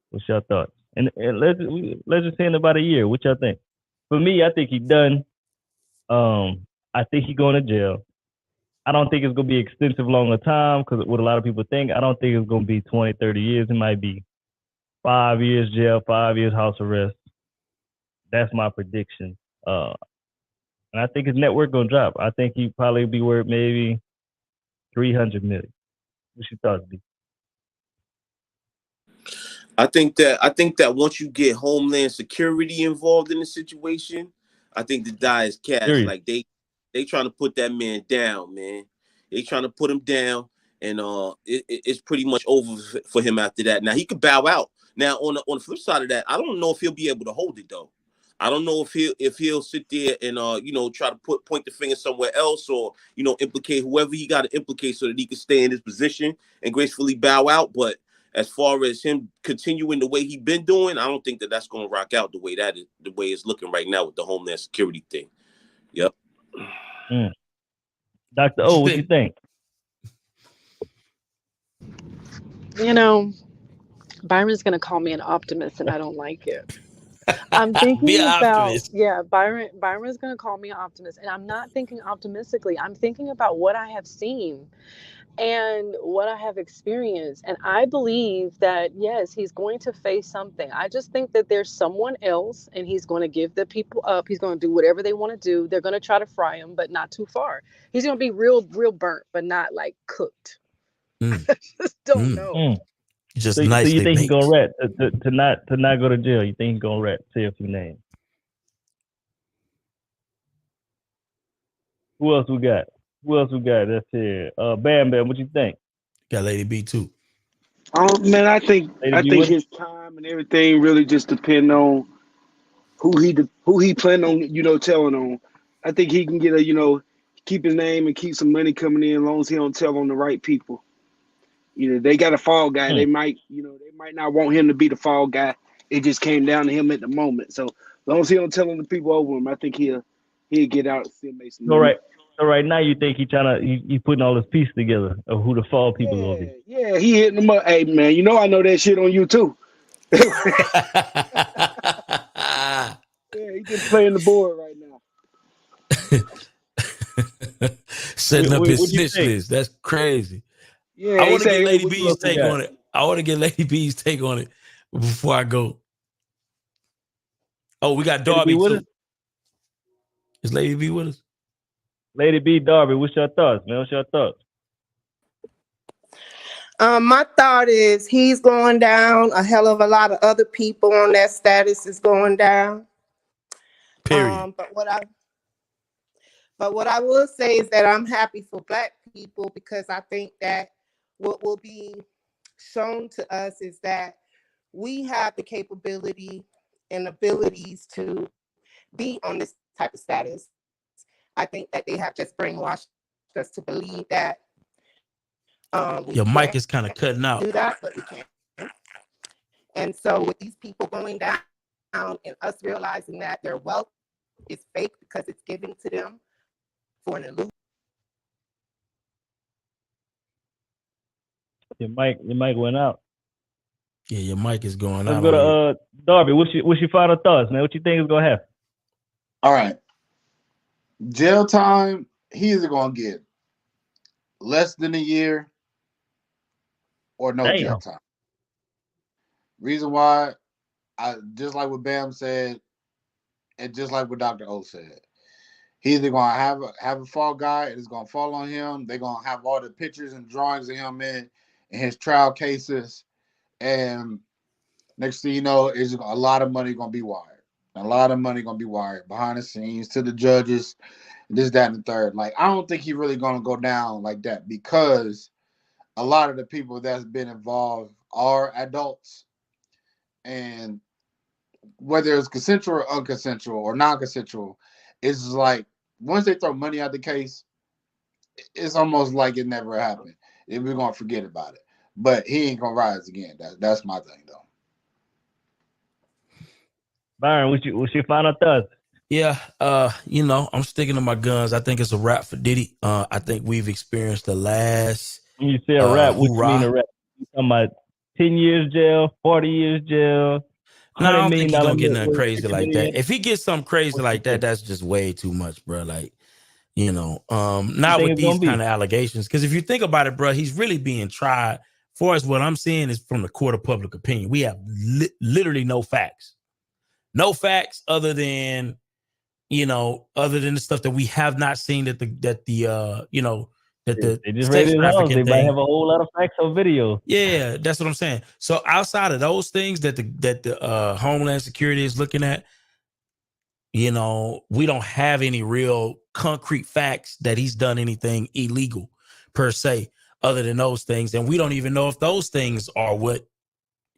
What's your thoughts? And let's just say in about a year. What y'all think? For me, I think he's done. I think he's going to jail. I don't think it's going to be extensive longer time, because what a lot of people think, I don't think it's going to be 20, 30 years. It might be 5 years jail, 5 years house arrest. That's my prediction. And I think his net worth going to drop. I think he'd probably be worth maybe 300 million. What's your thoughts, B? I think that once you get Homeland Security involved in the situation, I think the die is cast. Like they trying to put that man down, man. They trying to put him down, and it's pretty much over for him after that. Now he could bow out. Now on the flip side of that, I don't know if he'll be able to hold it though. I don't know if he'll sit there and try to point the finger somewhere else, or implicate whoever he got to implicate so that he can stay in his position and gracefully bow out. But as far as him continuing the way he been doing, I don't think that that's going to rock out the way it's looking right now with the Homeland Security thing. Yep. Dr. O, what you think? You know, Byron's going to call me an optimist, and I don't like it. I'm thinking about, Byron's going to call me an optimist, and I'm not thinking optimistically. I'm thinking about what I have seen and what I have experienced. And I believe that, yes, he's going to face something. I just think that there's someone else, and he's going to give the people up. He's going to do whatever they want to do. They're going to try to fry him, but not too far. He's going to be real burnt, but not like cooked. I just don't know. Just so you think he's gonna rat to not go to jail? You think he's gonna rat? Say a few names. Who else we got? That's here. Bam Bam, what you think? Got Lady B too. Man, I think his time and everything really just depend on who he plan on, telling on. I think he can get keep his name and keep some money coming in as long as he don't tell on the right people. They got a fall guy. They might not want him to be the fall guy. It just came down to him at the moment. So as long as he don't tell on the people over him, I think he'll get out and still make some money. So right now you think he putting all his pieces together of who the fall people gonna be. Yeah, he hitting them up. Hey man, I know that shit on you too. Yeah, he just playing the board right now. Setting up his snitch list. That's crazy. Yeah, I want to get Lady B's take on it. I want to get Lady B's take on it before I go. Oh, we got Darby too. Is Lady B with us? Lady B, Darby, what's your thoughts, man? My thought is he's going down. A hell of a lot of other people on that status is going down. Period. But what I will say is that I'm happy for Black people, because I think that what will be shown to us is that we have the capability and abilities to be on this type of status. I think that they have just brainwashed us to believe that. Your mic is kind of cutting out. Do that, but we can't. And so with these people going down and us realizing that their wealth is fake because it's given to them for an illusion. Your mic went out. Yeah, your mic is going out. Let's go to Darby. What's your final thoughts, man? What you think is gonna happen? All right. Jail time, he either gonna get less than a year or no jail time. Reason why, just like what Bam said, and just like what Dr. O said, he's either gonna have a fall guy, and it's gonna fall on him. They're gonna have all the pictures and drawings of him in his trial cases, and next thing you know, is a lot of money gonna be wired. A lot of money gonna be wired behind the scenes to the judges, this, that, and the third. Like, I don't think he's really gonna go down like that, because a lot of the people that's been involved are adults, and whether it's consensual or unconsensual or non-consensual, it's like once they throw money out the case, it's almost like it never happened. We're gonna forget about it. But he ain't gonna rise again. That's my thing, though. Byron, what's your final thoughts? Yeah, I'm sticking to my guns. I think it's a wrap for Diddy. I think we've experienced the last. When you say a wrap, what you mean a wrap? You talking about 10 years jail, 40 years jail? No, I don't think he's gonna get nothing crazy like that. If he gets something crazy like that, that's just way too much, bro. Like, not with these kind of allegations. Because if you think about it, bro, he's really being tried. For us, what I'm saying is from the court of public opinion. We have literally no facts. No facts other than the stuff that we have not seen that the sex trafficking they might have a whole lot of facts on video. Yeah, that's what I'm saying. So outside of those things that the Homeland Security is looking at, we don't have any real concrete facts that he's done anything illegal per se, other than those things. And we don't even know if those things are what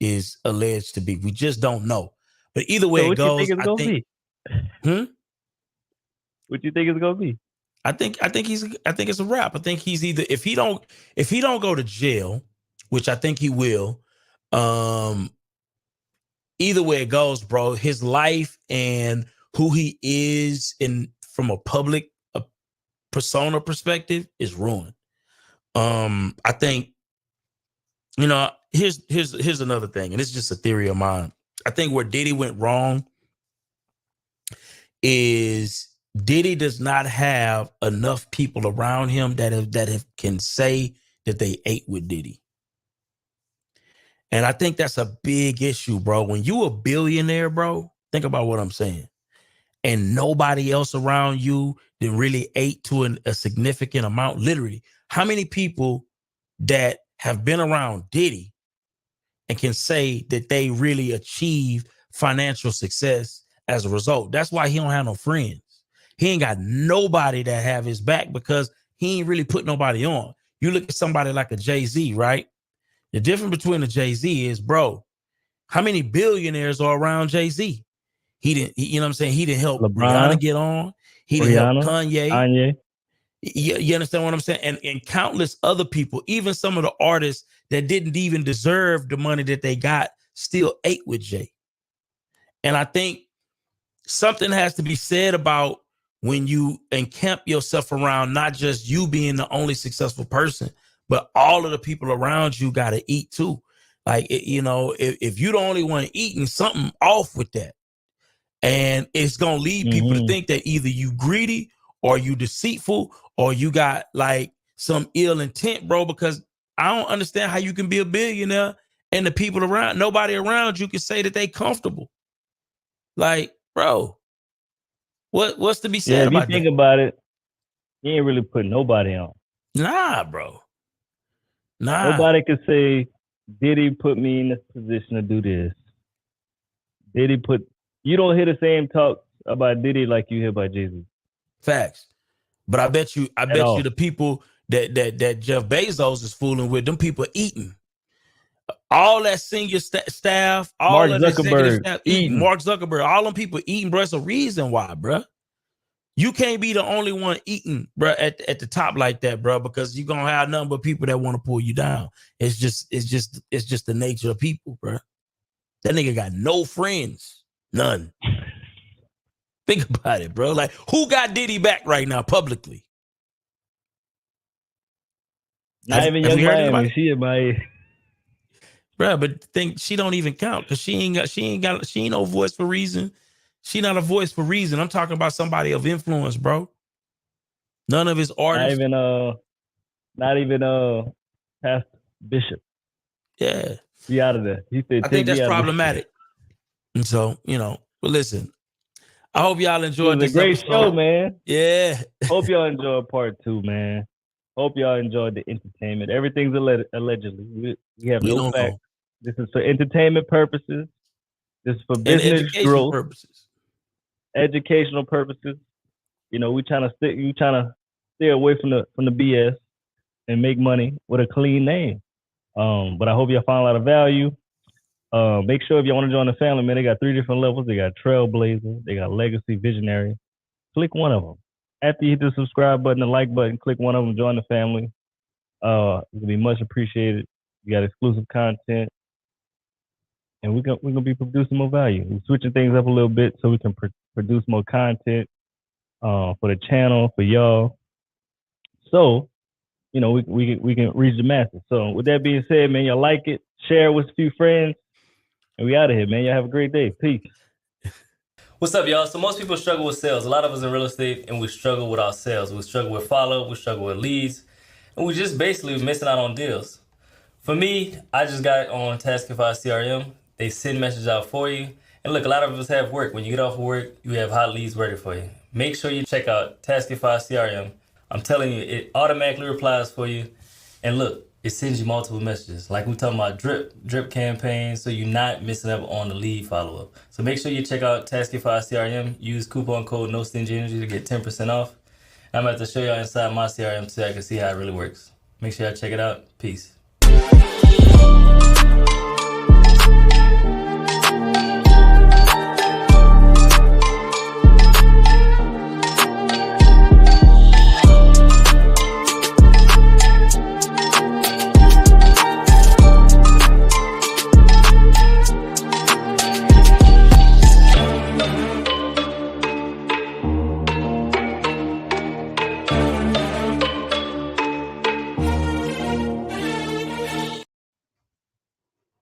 is alleged to be. We just don't know. But either way it goes, what you think it's gonna be? I think it's a wrap. I think he's either if he don't go to jail, which I think he will, Either way it goes, bro, his life and who he is from a public persona perspective is ruined. I think, here's another thing, and it's just a theory of mine. I think where Diddy went wrong is Diddy does not have enough people around him that can say that they ate with Diddy. And I think that's a big issue, bro. When you a billionaire, bro, think about what I'm saying. And nobody else around you that really ate to a significant amount. Literally, how many people that have been around Diddy and can say that they really achieved financial success as a result? That's why he don't have no friends. He ain't got nobody that have his back because he ain't really put nobody on. You look at somebody like a Jay-Z, right? The difference between a Jay-Z is, bro, how many billionaires are around Jay-Z? He didn't, you know what I'm saying? He didn't help Rihanna get on. He didn't help Kanye. You understand what I'm saying? And countless other people, even some of the artists that didn't even deserve the money that they got, still ate with Jay. And I think something has to be said about when you encamp yourself around not just you being the only successful person, but all of the people around you got to eat too. Like, if you the only one eating, something off with that. And it's going to lead people to think that either you greedy or you deceitful or you got like some ill intent, bro, because I don't understand how you can be a billionaire and the people around, nobody around you can say that they comfortable. Like, bro, what's to be said about that? If you think about it, he ain't really put nobody on. Nah, bro. Nah. Nobody could say, Diddy put me in this position to do this. You don't hear the same talk about Diddy like you hear about Jay-Z. Facts. But I bet you the people that Jeff Bezos is fooling with, them people eating. All that senior staff, all of the executive staff eating. Mark Zuckerberg, all them people eating, bro. It's a reason why, bro. You can't be the only one eating, bro, at the top like that, bro, because you're gonna have nothing but people that want to pull you down. It's just the nature of people, bro. That nigga got no friends. None. Think about it, bro. Like, who got Diddy back right now publicly? Not even Young Miami. She in Miami. Bro, but think she don't even count because she ain't no voice for reason. She not a voice for reason. I'm talking about somebody of influence, bro. None of his artists. Not even Pastor Bishop. Yeah. Be out of there. He said, I think that's problematic. And so, but listen, I hope y'all enjoyed this. It was a great show, man. Yeah. Hope y'all enjoyed part 2, man. Hope y'all enjoyed the entertainment. Everything's allegedly. We have no facts. This is for entertainment purposes. This is for business growth purposes. Educational purposes. We trying to stay away from the BS and make money with a clean name. But I hope y'all found a lot of value. Make sure if y'all want to join the family, man, they got 3 different levels. They got Trailblazer, they got Legacy, Visionary. Click one of them. After you hit the subscribe button, the like button, click one of them, join the family. It'll be much appreciated. We got exclusive content. And we're gonna be producing more value. We're switching things up a little bit so we can produce more content for the channel, for y'all. So, we can reach the masses. So with that being said, man, y'all like it, share it with a few friends, and we out of here, man. Y'all have a great day. Peace. What's up, y'all? So most people struggle with sales. A lot of us in real estate, and we struggle with our sales. We struggle with follow, we struggle with leads, and we just basically missing out on deals. For me, I just got on Taskify CRM. They send messages out for you. And look, a lot of us have work. When you get off of work, you have hot leads ready for you. Make sure you check out Taskify CRM. I'm telling you, it automatically replies for you. And look, it sends you multiple messages. Like we're talking about drip campaigns, so you're not missing up on the lead follow-up. So make sure you check out Taskify CRM. Use coupon code NoStingyEnergy to get 10% off. And I'm about to show y'all inside my CRM so I can see how it really works. Make sure y'all check it out. Peace.